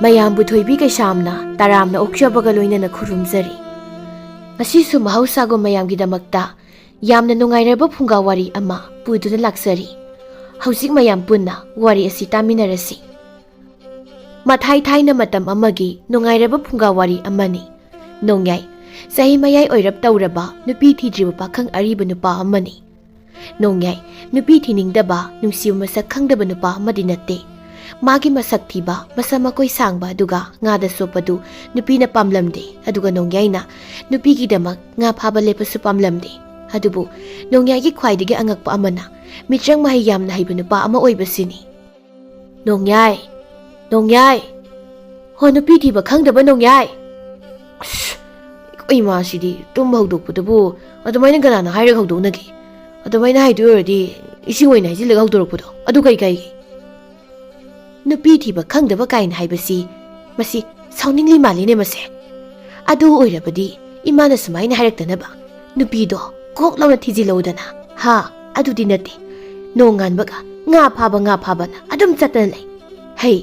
ꯃꯌꯥꯝꯕꯨ ꯊꯣꯏꯕꯤ ꯀꯩꯁꯥꯝꯅ ꯇꯔꯥꯝꯅ ꯑꯣꯛꯆꯕꯒ ꯂꯣꯏꯅꯅ ꯈꯨꯔꯨꯝꯖꯔꯤ꯫ ꯉꯁꯤꯁꯨ ꯃꯍꯧꯁꯥꯒꯨꯝ ꯃꯌꯥꯝꯒꯤꯗꯃꯛꯇ ꯌꯥꯝꯅ ꯅꯨꯡꯉꯥꯏꯔꯕ ꯐꯨꯡꯒꯥꯋꯥꯔꯤ ꯑꯃ ꯄꯨꯗꯨꯅ ꯂꯥꯛꯆꯔꯤ꯫ ꯍꯧꯖꯤꯛ ꯃꯌꯥꯝ ꯄꯨꯟꯅ ꯋꯥꯔꯤ ꯑꯁꯤ ꯇꯥꯃꯤꯟꯅꯔꯁꯤ꯫ ꯃꯊꯥꯏ ꯊꯥꯏꯅ ꯃꯇꯝ ꯑꯃꯒꯤ ꯅꯨꯡꯉꯥꯏꯔꯕ ꯐꯨꯡꯒꯥꯋꯥꯔꯤ ꯑꯃꯅꯤ꯫ ꯅꯣꯡꯌꯥꯏ ꯆꯍꯤ ꯃꯌꯥꯏ ꯑꯣꯏꯔꯞ ꯇꯧꯔꯕ ꯅꯨꯄꯤ ꯊꯤꯗ꯭ꯔꯤꯕ ꯄꯥꯈꯪ ꯑꯔꯤꯕ ꯅꯨꯄꯥ ꯑꯃꯅꯤ꯫ ꯅꯣꯡꯌꯥꯏ ꯅꯨꯄꯤ ꯊꯤꯅꯤꯡꯗꯕ ꯅꯨꯡꯁꯤꯕ ꯃꯁꯛ ꯈꯪꯗꯕ ꯅꯨꯄꯥ ꯑꯃꯗꯤ ꯅꯠꯇꯦ꯫ ꯃꯥꯒꯤ ꯃꯁꯛ ꯊꯤꯕ ꯃꯁꯝ ꯃꯀꯣꯏ ꯁꯥꯡꯕ ꯑꯗꯨꯒ ꯉꯥꯗ ꯆꯣꯞꯄꯗꯨ ꯅꯨꯄꯤꯅ ꯄꯥꯝꯂꯝꯗꯦ, ꯑꯗꯨꯒ ꯅꯣꯡꯌꯥꯏꯅ ꯅꯨꯄꯤꯒꯤꯗꯃꯛ ꯉꯥ ꯐꯥꯕ ꯂꯦꯞꯄꯁꯨ ꯄꯥꯝꯂꯝꯗꯦ꯫ ꯑꯗꯨꯕꯨ ꯅꯣꯡꯌꯥꯏꯒꯤ ꯈ꯭ꯋꯥꯏꯗꯒꯤ ꯑꯉꯛꯄ ꯑꯃꯅ ꯃꯤꯇ꯭ꯔꯪ ꯃꯍꯩ ꯌꯥꯝꯅ ꯍꯩꯕ ꯅꯨꯄꯥ ꯑꯃ ꯑꯣꯏꯕꯁꯤꯅꯤ꯫ ꯅꯣꯡꯌꯥꯏ, ꯅꯣꯡꯌꯥꯏ, ꯍꯣ ꯅꯨꯄꯤ ꯊꯤꯕ ꯈꯪꯗꯕ ꯅꯣꯡꯌꯥꯏ! ꯑꯁ, ꯏꯃꯥꯁꯤꯗꯤ ꯇꯨꯝꯕ ꯍꯧꯗꯣꯛꯄꯗꯨꯕꯨ ꯑꯗꯨꯃꯥꯏꯅ ꯀꯅꯥꯅ ꯍꯥꯏꯔꯒ ꯍꯧꯗꯣꯛꯅꯒꯦ? ꯑꯗꯨꯃꯥꯏꯅ ꯍꯥꯏꯗꯣꯏ ꯑꯣꯏꯔꯗꯤ ꯏꯁꯤꯡ ꯑꯣꯏꯅ ꯍꯩꯖꯤꯜꯂꯒ ꯍꯧꯗꯣꯔꯛꯄꯗꯣ ꯑꯗꯨ ꯀꯩꯒꯤ? ꯅꯨꯄꯤ ꯊꯤꯕ ꯈꯪꯗꯕ ꯀꯥꯏꯅ ꯍꯥꯏꯕꯁꯤ ꯃꯁꯤ ꯁꯥꯎꯅꯤꯡꯂꯤ ꯃꯥꯜꯂꯤꯅꯦ ꯃꯁꯦ꯫ ꯑꯗꯨ ꯑꯣꯏꯔꯕꯗꯤ ꯏꯃꯥꯅ ꯁꯨꯃꯥꯏꯅ ꯍꯥꯏꯔꯛꯇꯅꯕ ꯅꯨꯄꯤꯗꯣ ꯀꯣꯛ ꯂꯥꯎꯅ ꯊꯤꯖꯤꯜꯂꯧꯗꯅ꯫ ꯍꯥ, ꯑꯗꯨꯗꯤ ꯅꯠꯇꯦ, ꯅꯣꯡ ꯉꯥꯟꯕꯒ ꯉꯥ ꯐꯥꯕꯅ ꯑꯗꯨꯝ ꯆꯠꯇꯅ ꯂꯩ꯫ ꯍꯩ,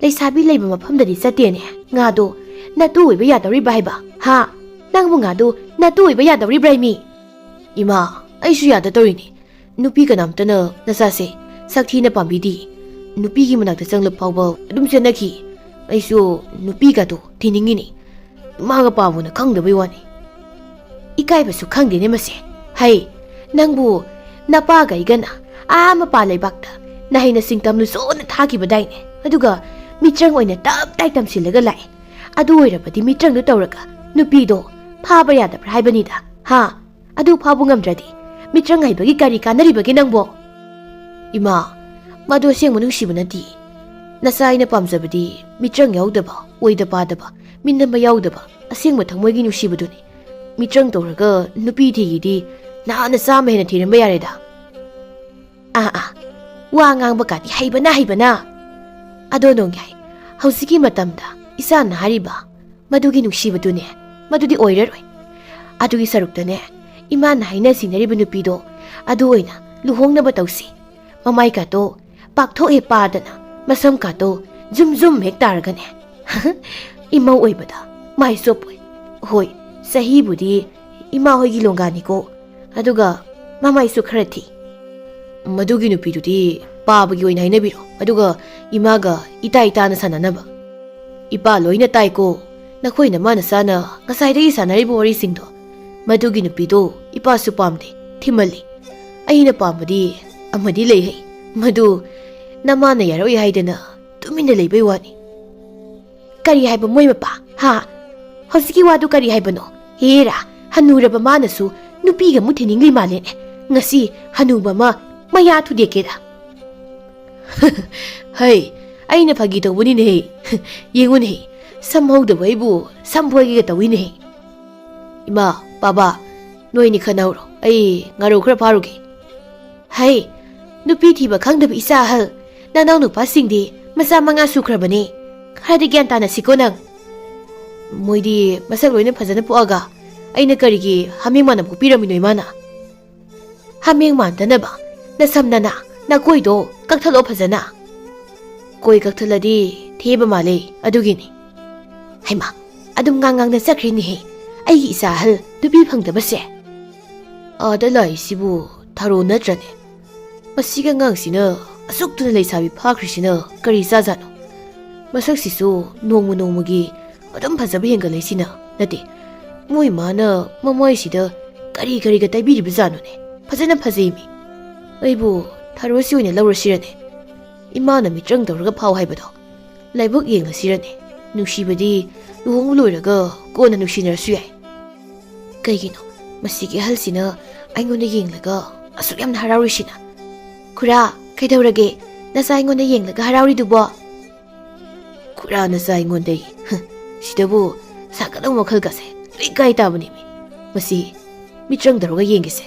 ꯂꯩꯁꯥꯕꯤ ꯂꯩꯕ ꯃꯐꯝꯗꯗꯤ ꯆꯠꯇꯦꯅꯦ, ꯉꯥꯗꯣ ꯅꯇꯨ ꯑꯣꯏꯕ ꯌꯥꯗꯧꯔꯤꯕ꯭ꯔꯥ ꯍꯥꯏꯕ? ꯍꯥ, ꯅꯪꯕꯨ ꯉꯥꯗꯣ ꯅꯇꯨ ꯑꯣꯏꯕ ꯌꯥꯗꯧꯔꯤꯕ꯭ꯔꯥ ꯃꯤ? ꯏꯃꯥ, ꯑꯩꯁꯨ ꯌꯥꯗ ꯇꯧꯔꯤꯅꯤ꯫ ꯅꯨꯄꯤ ꯀꯅꯥꯝꯇꯅ ꯅꯆꯥꯁꯦ ꯁꯛꯊꯤꯅ ꯄꯥꯝꯕꯤꯗꯦ꯫ ꯅꯨꯄꯤꯒꯤ ꯃꯅꯥꯛꯇ ꯆꯪꯂꯛ ꯐꯥꯎꯕ ꯑꯗꯨꯝ ꯆꯦꯟꯅꯈꯤ꯫ ꯑꯩꯁꯨ ꯅꯨꯄꯤꯒꯗꯣ ꯊꯤꯅꯤꯡꯉꯤꯅꯤ, ꯏꯃꯥꯒ ꯄꯥꯕꯨꯅ ꯈꯪꯗꯕꯩ ꯋꯥꯅꯤ꯫ ꯏꯀꯥꯏꯕꯁꯨ ꯈꯪꯗꯦꯅꯦ ꯃꯁꯦ꯫ ꯍꯩ, ꯅꯪꯕꯨ ꯅꯄꯥꯒ ꯑꯩꯒꯅ ꯃꯄꯥꯟ ꯂꯩꯕꯥꯛꯇ ꯅꯍꯩꯅ ꯁꯤꯡꯇꯝ ꯂꯨꯁꯣꯟꯅ ꯊꯥꯈꯤꯕꯗꯥꯏꯅꯦ, ꯑꯗꯨꯒ ꯃꯤꯇ꯭ꯔꯪ ꯑꯣꯏꯅ ꯇꯞ ꯇꯥꯏ ꯇꯝꯁꯤꯜꯂꯒ ꯂꯥꯛꯑꯦ꯫ ꯑꯗꯨ ꯑꯣꯏꯔꯕꯗꯤ ꯃꯤꯇ꯭ꯔꯪꯗꯨ ꯇꯧꯔꯒ ꯅꯨꯄꯤꯗꯣ ꯐꯥꯕ ꯌꯥꯗꯕ꯭ꯔꯥ ꯍꯥꯏꯕꯅꯤꯗ꯫ ꯍꯥ, ꯑꯗꯨ ꯐꯥꯕ ꯉꯝꯗ꯭ꯔꯗꯤ ꯃꯤꯇ꯭ꯔꯪ ꯍꯩꯕꯒꯤ ꯀꯔꯤ ꯀꯥꯟꯅꯔꯤꯕꯒꯦ ꯅꯪꯕꯣ? ꯏꯃꯥ, ꯃꯗꯨ ꯑꯁꯦꯡꯕ ꯅꯨꯡꯁꯤꯕ ꯅꯠꯇꯦ꯫ ꯅꯆꯥ ꯑꯩꯅ ꯄꯥꯝꯖꯕꯗꯤ ꯃꯤꯇ꯭ꯔꯪ ꯌꯥꯎꯗꯕ, ꯑꯣꯏꯗ ꯄꯥꯗꯕ, ꯃꯤꯅꯝꯕ ꯌꯥꯎꯗꯕ ꯑꯁꯦꯡꯕ ꯊꯃꯣꯏꯒꯤ ꯅꯨꯡꯁꯤꯕꯗꯨꯅꯤ꯫ ꯃꯤꯇ꯭ꯔꯪ ꯇꯧꯔꯒ ꯅꯨꯄꯤ ꯊꯤꯒꯤꯗꯤ ꯅꯍꯥꯟꯅ 100 ꯍꯦꯟꯅ ꯊꯤꯔꯝꯕ ꯌꯥꯔꯦꯗ꯫ ꯋꯥ ꯉꯥꯡꯕ ꯀꯥꯗꯤ ꯍꯩꯕꯅ! ꯑꯗꯣ ꯅꯣꯡꯌꯥꯏ, ꯍꯧꯖꯤꯛꯀꯤ ꯃꯇꯝꯗ ꯏꯆꯥꯅ ꯍꯥꯏꯔꯤꯕ ꯃꯗꯨꯒꯤ ꯅꯨꯡꯁꯤꯕꯗꯨꯅꯦ, ꯃꯗꯨꯗꯤ ꯑꯣꯏꯔꯔꯣꯏ꯫ ꯑꯗꯨꯒꯤ ꯁꯔꯨꯛꯇꯅꯦ, ꯏꯃꯥꯅ ꯍꯥꯏꯅ ꯁꯤꯡꯅꯔꯤꯕ ꯅꯨꯄꯤꯗꯣ ꯑꯗꯨ ꯑꯣꯏꯅ ꯂꯨꯍꯣꯡꯅꯕ ꯇꯧꯁꯤ꯫ ꯃꯃꯥꯏ ꯀꯥꯇꯣ ꯄꯥꯛꯊꯣꯛꯑꯦ ꯄꯥꯗꯅ, ꯃꯁꯝ ꯀꯥꯇꯣ ꯖꯨꯝ ꯖꯨꯝ ꯍꯦꯛ ꯇꯥꯔꯒꯅꯦ ꯏꯃꯧ ꯑꯣꯏꯕꯗ ꯃꯥꯏ ꯆꯣꯞꯄꯣꯏ꯫ ꯍꯣꯏ, ꯆꯍꯤꯕꯨꯗꯤ ꯏꯃꯥ ꯍꯣꯏꯒꯤ ꯂꯣꯡꯒꯥꯅꯤꯀꯣ, ꯑꯗꯨꯒ ꯃꯃꯥꯏꯁꯨ ꯈꯔ ꯊꯤ꯫ ꯃꯗꯨꯒꯤ ꯅꯨꯄꯤꯗꯨꯗꯤ ꯄꯥꯕꯒꯤ ꯑꯣꯏꯅ ꯍꯥꯏꯅꯕꯤꯔꯣ, ꯑꯗꯨꯒ ꯏꯃꯥꯒ ꯏꯇꯥꯅ ꯁꯥꯟꯅꯅꯕ꯫ ꯏꯄꯥ ꯂꯣꯏꯅ ꯇꯥꯏꯀꯣ, ꯅꯈꯣꯏ ꯅꯃꯥ ꯅꯆꯥꯅ ꯉꯁꯥꯏꯗꯒꯤ ꯁꯥꯟꯅꯔꯤꯕ ꯋꯥꯔꯤꯁꯤꯡꯗꯣ꯫ ꯃꯗꯨꯒꯤ ꯅꯨꯄꯤꯗꯣ ꯏꯄꯥꯁꯨ ꯄꯥꯝꯗꯦ, ꯊꯤꯃꯜꯂꯤ꯫ ꯑꯩꯅ ꯄꯥꯝꯕꯗꯤ ꯑꯃꯗꯤ ꯂꯩꯍꯩ, ꯃꯗꯨ ꯅꯃꯥꯅ ꯌꯥꯔꯛꯑꯣꯏ ꯍꯥꯏꯗꯅ ꯇꯨꯃꯤꯟꯅ ꯂꯩꯕꯩ ꯋꯥꯅꯤ꯫ ꯀꯔꯤ ꯍꯥꯏꯕ ꯃꯣꯏ ꯃꯄꯥ? ꯍꯥ, ꯍꯧꯖꯤꯛꯀꯤ ꯋꯥꯗꯨ ꯀꯔꯤ ꯍꯥꯏꯕꯅꯣ? ꯍꯦꯔꯥ, ꯍꯟꯅꯨꯔꯕ ꯃꯥꯅꯁꯨ ꯅꯨꯄꯤꯒ ꯑꯃꯨꯛ ꯊꯤꯅꯤꯡꯂꯤ ꯃꯥꯜꯂꯦꯅꯦ꯫ ꯉꯁꯤ ꯍꯟꯅꯨꯕ ꯑꯃ ꯃꯌꯥ ꯊꯨꯗꯦꯛꯀꯦꯗ꯫ ꯍꯩ, ꯑꯩꯅ ꯐꯥꯒꯤ ꯇꯧꯕꯅꯤꯅꯦꯍꯦ꯫ ꯌꯦꯡꯉꯨꯅꯦꯍꯦ, ꯁꯝꯍꯧꯗꯕ ꯑꯩꯕꯨ ꯁꯝꯐꯣꯏꯒꯦꯒ ꯇꯧꯏꯅꯦꯍꯦ꯫ ꯏꯃꯥ, ꯕꯥꯕꯥ, ꯅꯣꯏꯅꯤ ꯈꯟꯅꯍꯧꯔꯣ, ꯑꯩ ꯉꯥꯔꯧ ꯈꯔ ꯐꯥꯔꯨꯒꯦ꯫ ꯍꯩ, ꯅꯨꯄꯤ ꯊꯤꯕ ꯈꯪꯗꯕ ꯏꯆꯥ ꯑꯍꯜ, ꯅꯅꯥꯎ ꯅꯨꯄꯥꯁꯤꯡꯗꯤ ꯃꯆꯥ 5 ꯁꯨꯈ꯭ꯔꯕꯅꯤ꯫ ꯈꯔꯗꯤ ꯒ꯭ꯌꯥꯟ ꯇꯥꯅꯁꯤꯀꯣ ꯅꯪ꯫ ꯃꯣꯏꯗꯤ ꯃꯁꯛ ꯂꯣꯏꯅ ꯐꯖꯅ ꯄꯣꯛꯑꯒ ꯑꯩꯅ ꯀꯔꯤꯒꯤ ꯍꯥꯃꯦꯡ ꯃꯥꯟꯅ ꯄꯣꯛꯄꯤꯔꯝꯃꯤꯅꯣ ꯏꯃꯥꯅ? ꯍꯥꯃꯦꯡ ꯃꯥꯟꯗꯅꯕ ꯅꯁꯝ ꯅꯅꯥ ꯅꯀꯣꯏꯗꯣ ꯀꯛꯊꯠꯂꯣ ꯐꯖꯅ꯫ ꯀꯣꯏ ꯀꯛꯊꯠꯂꯗꯤ ꯊꯦꯕ ꯃꯥꯜꯂꯦ, ꯑꯗꯨꯒꯤꯅꯤ꯫ ꯍꯩꯃꯥ, ꯑꯗꯨꯝ ꯉꯥꯡꯅ ꯆꯠꯈ꯭ꯔꯦꯅꯦꯍꯦ ꯑꯩꯒꯤ ꯏꯆꯥ ꯑꯍꯜ ꯅꯨꯄꯤ ꯐꯪꯗꯕꯁꯦ꯫ ꯑꯥꯗ ꯂꯥꯛꯏꯁꯤꯕꯨ ꯊꯥꯔꯣ ꯅꯠꯇ꯭ꯔꯅꯦ? ꯃꯁꯤꯒ ꯑꯉꯥꯡꯁꯤꯅ ꯑꯁꯨꯛꯇꯨꯅ ꯂꯩꯁꯥꯕꯤ ꯐꯥꯈ꯭ꯔꯤꯁꯤꯅ ꯀꯔꯤ ꯆꯥꯖꯥꯠꯅꯣ? ꯃꯁꯛꯁꯤꯁꯨ ꯅꯣꯡꯃ ꯅꯣꯡꯃꯒꯤ ꯑꯗꯨꯝ ꯐꯖꯕ ꯍꯦꯟꯒꯠꯂꯛꯏꯁꯤꯅ ꯅꯠꯇꯦ, ꯃꯣꯏ ꯃꯥꯅ ꯃꯃꯥꯏꯁꯤꯗ ꯀꯔꯤꯒ ꯇꯩꯕꯤꯔꯤꯕꯖꯥꯠꯅꯣꯅꯦ? ꯐꯖꯅ ꯐꯖꯩꯃꯤ꯫ ꯑꯩꯕꯨ ꯊꯥꯔꯣꯁꯤ ꯑꯣꯏꯅ ꯂꯧꯔꯁꯤꯔꯅꯦ? ꯏꯃꯥꯅ ꯃꯤꯇ꯭ꯔꯪ ꯇꯧꯔꯒ ꯐꯥꯎ ꯍꯥꯏꯕꯗꯣ ꯂꯥꯏꯕꯛ ꯌꯦꯡꯂꯁꯤꯔꯅꯦ? ꯅꯨꯡꯁꯤꯕꯗꯤ ꯂꯨꯍꯣꯡꯕ ꯂꯣꯏꯔꯒ ꯀꯣꯟꯅ ꯅꯨꯡꯁꯤꯅꯔꯁꯨ ꯌꯥꯏ꯫ ꯀꯩꯒꯤꯅꯣ ꯃꯁꯤꯒꯤ ꯑꯍꯜꯁꯤꯅ ꯑꯩꯉꯣꯟꯗ ꯌꯦꯡꯂꯒ ꯑꯁꯨꯛ ꯌꯥꯝꯅ ꯍꯔꯥꯎꯔꯤꯁꯤꯅ? ꯈꯨꯔꯥ, ꯀꯩꯗꯧꯔꯒꯦ ꯅꯆꯥ ꯑꯩꯉꯣꯟꯗ ꯌꯦꯡꯂꯒ ꯍꯔꯥꯎꯔꯤꯗꯨꯕꯣ? ꯈꯨꯔꯥ ꯅꯆꯥ ꯑꯩꯉꯣꯟꯗꯩ ꯁꯤꯗꯕꯨ ꯁꯥꯒꯠꯂꯕ ꯃꯈꯜꯒꯁꯦ ꯂꯣꯏ ꯀꯥꯏ ꯇꯥꯕꯅꯤꯃꯤ꯫ ꯃꯁꯤ ꯃꯤꯇ꯭ꯔꯪ ꯇꯧꯔꯒ ꯌꯦꯡꯒꯦꯁꯦ꯫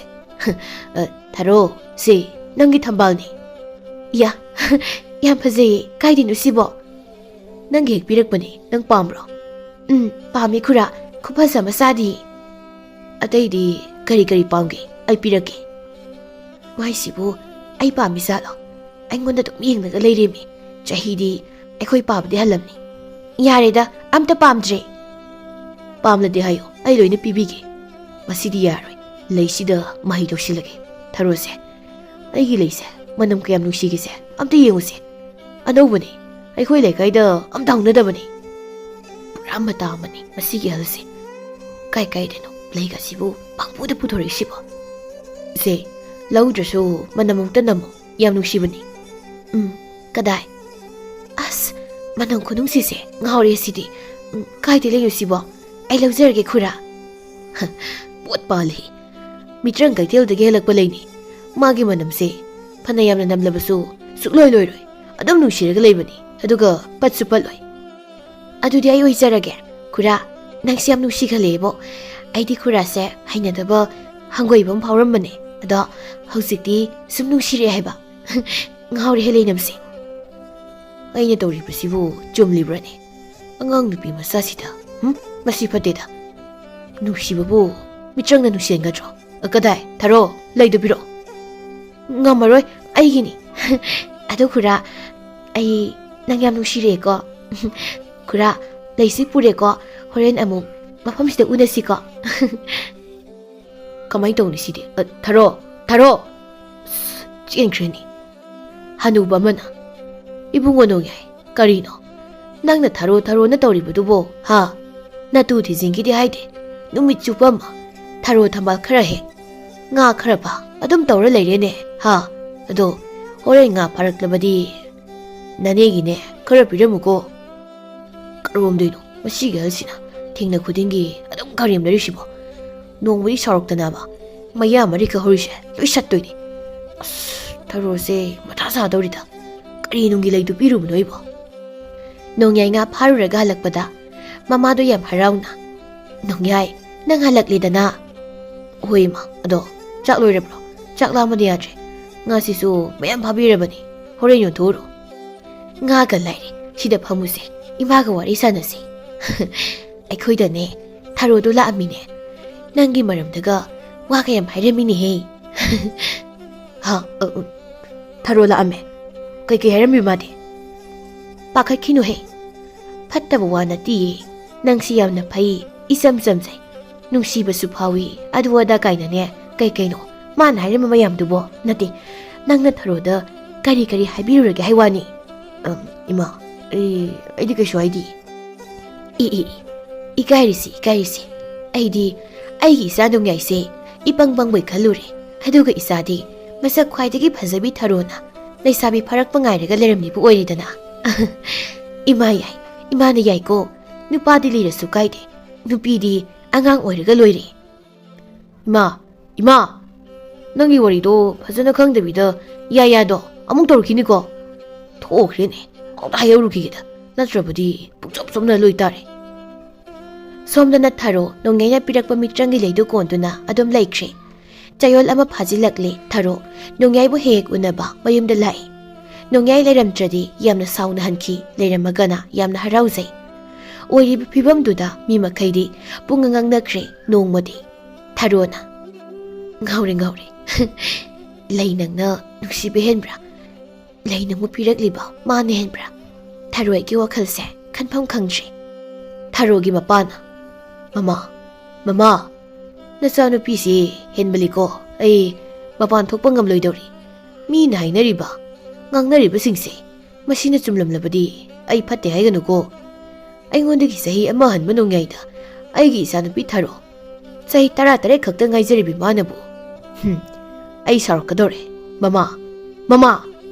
ꯊꯥꯔꯣ, ꯁꯤ ꯅꯪꯒꯤ ꯊꯝꯕꯥꯜꯅꯤ꯫ ꯌꯥ, ꯌꯥꯝ ꯐꯖꯩꯌꯦ, ꯀꯥꯏꯗꯩꯅꯣ ꯁꯤꯕꯣ? ꯅꯪꯒꯤ ꯍꯦꯛ ꯄꯤꯔꯛꯄꯅꯤ, ꯅꯪ ꯄꯥꯝꯕ꯭ꯔꯣ? ꯄꯥꯝꯃꯤ ꯈꯨꯔꯥ, ꯈꯨꯐꯖ ꯃꯆꯥꯗꯤ꯫ ꯑꯇꯩꯗꯤ ꯀꯔꯤ ꯄꯥꯝꯒꯦ? ꯑꯩ ꯄꯤꯔꯛꯀꯦ꯫ ꯋꯥꯏꯁꯤꯕꯨ ꯑꯩ ꯄꯥꯝꯃꯤ ꯖꯥꯠꯂꯣ? ꯑꯩꯉꯣꯟꯗ ꯑꯗꯨꯝ ꯌꯦꯡꯂꯒ ꯂꯩꯔꯦꯃꯤ꯫ ꯆꯍꯤꯗꯤ ꯑꯩꯈꯣꯏ ꯄꯥꯕꯗꯤ ꯍꯜꯂꯝꯅꯤ꯫ ꯌꯥꯔꯦꯗ ꯑꯝꯇ ꯄꯥꯝꯗ꯭ꯔꯦ ꯄꯥꯝꯂꯗꯤ ꯍꯥꯏꯌꯣ ꯑꯩ ꯂꯣꯏꯅ ꯄꯤꯕꯤꯒꯦ ꯃꯁꯤꯗꯤ ꯌꯥꯔꯣꯏ ꯂꯩꯁꯤꯗ ꯃꯍꯩ ꯇꯧꯁꯤꯜꯂꯒꯦ ꯊꯔꯣꯁꯦ ꯑꯩꯒꯤ ꯂꯩꯁꯦ ꯃꯅꯝ ꯀꯌꯥꯝ ꯅꯨꯡꯁꯤꯒꯦꯁꯦ ꯑꯝꯇ ꯌꯦꯡꯉꯨꯁꯦ ꯑꯅꯧꯕꯅꯤ ꯑꯩꯈꯣꯏ ꯂꯩꯀꯥꯏꯗ ꯑꯝꯇ ꯍꯧꯅꯗꯕꯅꯤ ꯄꯨꯔꯥ ꯃꯇꯥ ꯑꯃꯅꯤ ꯃꯁꯤꯒꯤ ꯑꯍꯜꯁꯦ ꯀꯥꯏ ꯀꯥꯏꯗꯅꯣ ꯂꯩꯒꯁꯤꯕꯨ ꯄꯪꯄꯨꯗ ꯄꯨꯊꯣꯔꯛꯏꯁꯤꯕꯣ ꯁꯦ ꯂꯧꯗ꯭ꯔꯁꯨ ꯃꯅꯝ ꯑꯃꯨꯛꯇ ꯅꯝꯃꯣ ꯌꯥꯝ ꯅꯨꯡꯁꯤꯕꯅꯤ ꯀꯗꯥꯏ ꯑꯁ ꯃꯅꯝ ꯈꯨꯅꯨꯡꯁꯤꯁꯦ ꯉꯥꯎꯔꯦ ꯁꯤꯗꯤ ꯀꯥꯏꯗ ꯂꯩꯅꯣ ꯁꯤꯕꯣ ꯑꯩ ꯂꯧꯖꯔꯒꯦ ꯈꯨꯔꯥ ꯄꯣꯠ ꯄꯥꯜꯂꯤ ꯃꯤꯇ꯭ꯔꯪ ꯀꯩꯊꯦꯜꯗꯒꯤ ꯍꯦꯜꯂꯛꯄ ꯂꯩꯅꯤ ꯃꯥꯒꯤ ꯃꯅꯝꯁꯦ ꯐꯅ ꯌꯥꯝꯅ ꯅꯝꯂꯕꯁꯨ ꯁꯨꯛꯂꯣꯏ ꯂꯣꯏꯔꯣꯏ ꯑꯗꯨꯝ ꯅꯨꯡꯁꯤꯔꯒ ꯂꯩꯕꯅꯤ ꯑꯗꯨꯒ ꯄꯠꯁꯨ ꯄꯠꯂꯣꯏ ꯑꯗꯨꯗꯤ ꯑꯩ ꯑꯣꯏꯖꯔꯒꯦ ꯈꯨꯔꯥ ꯅꯪꯁꯦ ꯌꯥꯝ ꯅꯨꯡꯁꯤꯈꯠꯂꯛꯑꯦꯕꯣ ꯑꯩꯗꯤ ꯈꯨꯔꯥꯁꯦ ꯍꯩꯅꯗꯕ ꯍꯪꯒꯣꯏꯕ ꯑꯃ ꯐꯥꯎꯔꯝꯕꯅꯦ ꯑꯗꯣ ꯍꯧꯖꯤꯛꯇꯤ ꯁꯨꯝ ꯅꯨꯡꯁꯤꯔꯛꯑꯦ ꯍꯥꯏꯕ ꯉꯥꯎꯔꯦ ꯂꯩꯅꯝꯁꯦ ꯑꯩꯅ ꯇꯧꯔꯤꯕꯁꯤꯕꯨ ꯆꯨꯝꯂꯤꯕ꯭ꯔꯅꯦ ꯑꯉꯥꯡ ꯅꯨꯄꯤ ꯃꯆꯥꯁꯤꯗ ꯃꯁꯤ ꯐꯠꯇꯦꯗ ꯅꯨꯡꯁꯤꯕꯕꯨ ꯃꯤꯇ꯭ꯔꯪꯅ ꯅꯨꯡꯁꯤꯍꯟꯒꯗ꯭ꯔꯣ ꯀꯗꯥꯏ ꯊꯥꯔꯣ ꯂꯩꯗꯣ ꯄꯤꯔꯛꯑꯣ ꯉꯝꯃꯔꯣꯏ ꯑꯩꯒꯤꯅꯤ ꯑꯗꯨ ꯈꯨꯔꯥ ꯑꯩ ꯅꯪ ꯌꯥꯝ ꯅꯨꯡꯁꯤꯔꯛꯑꯦꯀꯣ ꯈꯨꯔꯥ ꯂꯩꯁꯤ ꯄꯨꯔꯦꯀꯣ ꯍꯣꯔꯦꯟ ꯑꯃꯨꯛ ꯃꯐꯝꯁꯤꯗ ꯎꯅꯁꯤꯀꯣ ꯀꯃꯥꯏꯅ ꯇꯧꯅꯤ ꯁꯤꯗꯤ ꯊꯥꯔꯣ ꯆꯦꯟꯈ꯭ꯔꯅꯤ ꯍꯅꯨꯕ ꯑꯃꯅ 이붕어 농야이 까리노 낭나 타로나 떠리부두보 하 나두 디징기디 하이데 누미 쭈밤마 타로 담바 크라해 nga khara ba adum tawra leire ne ha ado hore nga pharaklabadi nane gi ne khara piramuko karom deino masiga halsina thingna khudingi adum karim lari sibo nongwi saroktana ba maya mari ka horise loi sattoini as tharo se matha sa dawrida kari nungi leidu pirubu noibo nongyai nga pharuraga halakpada mama do yam harauna nongyai nang halaklidana hoima ado ꯆꯥꯛ ꯂꯣꯏꯔꯕ꯭ꯔꯣ ꯆꯥꯛ ꯂꯥꯝꯕꯗꯤ ꯌꯥꯗ꯭ꯔꯦ ꯉꯥꯁꯤꯁꯨ ꯃꯌꯥꯝ ꯐꯥꯕꯤꯔꯕꯅꯤ ꯍꯣꯔꯦꯟ ꯌꯣꯟꯊꯣꯛꯎꯔꯣ ꯉꯥꯒ ꯂꯩꯔꯦ ꯁꯤꯗ ꯐꯝꯃꯨꯁꯦ ꯏꯃꯥꯒ ꯋꯥꯔꯤ ꯁꯥꯟꯅꯁꯤ ꯑꯩꯈꯣꯏꯗꯅꯦ ꯊꯥꯔꯣꯗꯣ ꯂꯥꯛꯑꯝꯃꯤꯅꯦ ꯅꯪꯒꯤ ꯃꯔꯝꯗꯒ ꯋꯥꯒ ꯌꯥꯝ ꯍꯥꯏꯔꯝꯃꯤꯅꯦꯍꯦ ꯍꯥ ꯊꯥꯔꯣ ꯂꯥꯛꯑꯝꯃꯦ ꯀꯩꯀꯩ ꯍꯥꯏꯔꯝꯃꯤ ꯃꯥꯗꯤ ꯄꯥꯈꯠꯈꯤꯅꯨꯍꯦ ꯐꯠꯇꯕ ꯋꯥ ꯅꯠꯇꯤꯌꯦ ꯅꯪꯁꯤ ꯌꯥꯝꯅ ꯐꯩ ꯏꯆꯝ ꯆꯝꯖꯩ ꯅꯨꯡꯁꯤꯕꯁꯨ ꯐꯥꯎꯏ ꯑꯗꯨ ꯑꯗꯥ ꯀꯥꯏꯅꯅꯦ ꯀꯩꯅꯣ ꯃꯥꯅ ꯍꯥꯏꯔꯝꯕ ꯃꯌꯥꯝꯗꯨꯕꯣ ꯅꯠꯇꯦ ꯅꯪꯅ ꯊꯥꯔꯣꯗ ꯀꯔꯤ ꯍꯥꯏꯕꯤꯔꯨꯔꯒꯦ ꯍꯥꯏ ꯋꯥꯅꯤ ꯏꯃꯥ ꯑꯩꯗꯤ ꯀꯩꯁꯨ ꯍꯥꯏꯗꯤ ꯏꯀꯥꯏꯔꯤꯁꯤ ꯑꯩꯗꯤ ꯑꯩꯒꯤ ꯏꯆꯥ ꯅꯣꯡꯌꯥꯏꯁꯦ ꯏꯄꯪ ꯄꯪꯕꯩ ꯈꯜꯂꯨꯔꯦ ꯑꯗꯨꯒ ꯏꯆꯥꯗꯤ ꯃꯁꯛ ꯈ꯭ꯋꯥꯏꯗꯒꯤ ꯐꯖꯕꯤ ꯊꯥꯔꯣꯅ ꯂꯩꯁꯥꯕꯤ ꯐꯥꯔꯛꯄ ꯉꯥꯏꯔꯒ ꯂꯩꯔꯝꯂꯤꯕ ꯑꯣꯏꯔꯦꯗꯅ ꯏꯃꯥ ꯌꯥꯏ ꯏꯃꯥꯅ ꯌꯥꯏꯀꯣ ꯅꯨꯄꯥꯗꯤ ꯂꯩꯔꯁꯨ ꯀꯥꯏꯗꯦ ꯅꯨꯄꯤꯗꯤ ꯑꯉꯥꯡ ꯑꯣꯏꯔꯒ ꯂꯣꯏꯔꯦ 이마 ꯅꯪꯒꯤ ꯋꯥꯔꯤꯗꯣ ꯐꯖꯅ ꯈꯪꯗꯕꯤꯗ ꯌꯥꯗꯣ ꯑꯃꯨꯛ ꯇꯧꯔꯛꯈꯤꯅꯤꯀꯣ ꯊꯣꯛꯈ꯭ꯔꯦꯅꯦ ꯑꯃꯨꯛꯇ ꯍꯥꯏꯍꯧꯔꯨꯈꯤꯒꯦꯗ ꯅꯠꯇ꯭ꯔꯕꯗꯤ ꯄꯨꯡꯆꯣꯞꯅ ꯂꯣꯏ ꯇꯥꯔꯦ ꯁꯣꯝꯗꯅ ꯊꯥꯔꯣ ꯅꯣꯡꯉꯩꯅ ꯄꯤꯔꯛꯄ ꯃꯤꯇ꯭ꯔꯪꯒꯤ ꯂꯩꯗꯨ ꯀꯣꯟꯗꯨꯅ ꯑꯗꯨꯝ ꯂꯩꯈ꯭ꯔꯦ ꯆꯌꯣꯜ ꯑꯃ ꯐꯥꯖꯤꯜꯂꯛꯂꯦ ꯊꯥꯔꯣ ꯅꯣꯡꯌꯥꯏꯕꯨ ꯍꯦꯛ ꯎꯅꯕ ꯃꯌꯨꯝꯗ ꯂꯥꯛꯏ ꯅꯣꯡꯌꯥꯏ ꯂꯩꯔꯝꯗ꯭ꯔꯗꯤ ꯌꯥꯝꯅ ꯁꯥꯎꯅ ꯍꯟꯈꯤ ꯂꯩꯔꯝꯃꯒꯅ ꯌꯥꯝꯅ ꯍꯔꯥꯎꯖꯩ ꯑꯣꯏꯔꯤꯕ ꯐꯤꯕꯝꯗꯨꯗ ꯃꯤ ꯃꯈꯩꯗꯤ ꯄꯨꯡꯉ ꯉꯥꯡꯅꯈ꯭ꯔꯦ ꯅꯣꯡꯃꯗꯤ ꯊꯥꯔꯣꯅ ꯉꯥꯎꯔꯦ ꯂꯩ ꯅꯪꯅ ꯅꯨꯡꯁꯤꯕ ꯍꯦꯟꯕ꯭ꯔꯥ ꯂꯩ ꯅꯪꯕꯨ ꯄꯤꯔꯛꯂꯤꯕ ꯃꯥꯅ ꯍꯦꯟꯕ꯭ꯔꯥ ꯊꯥꯔꯣꯏꯒꯤ ꯋꯥꯈꯜꯁꯦ ꯈꯟꯐꯝ ꯈꯪꯗ꯭ꯔꯤ ꯊꯥꯔꯣꯒꯤ ꯃꯄꯥꯅ ꯃꯃꯥ ꯅꯆꯥꯅꯨꯄꯤꯁꯤ ꯍꯦꯟꯕꯂꯤꯀꯣ ꯑꯩ ꯃꯄꯥꯟ ꯊꯣꯛꯄ ꯉꯝꯂꯣꯏꯗꯧꯔꯤ ꯃꯤꯅ ꯍꯥꯏꯅꯔꯤꯕ ꯉꯥꯡꯅꯔꯤꯕꯁꯤꯡꯁꯦ ꯃꯁꯤꯅ ꯆꯨꯝꯂꯝꯂꯕꯗꯤ ꯑꯩ ꯐꯠꯇꯦ ꯍꯥꯏꯒꯅꯨꯀꯣ ꯑꯩꯉꯣꯟꯗꯒꯤ ꯆꯍꯤ ꯑꯃ ꯍꯟꯕ ꯅꯣꯡꯌꯥꯏꯗ ꯑꯩꯒꯤ ꯏꯆꯥꯅꯨꯄꯤ13 ꯈꯛꯇ ꯉꯥꯏꯖꯔꯤꯕꯤ ꯃꯥꯅꯕꯨ ꯑꯩ ꯁꯥꯎꯔꯛꯀꯗꯧꯔꯦ ꯃꯃꯥ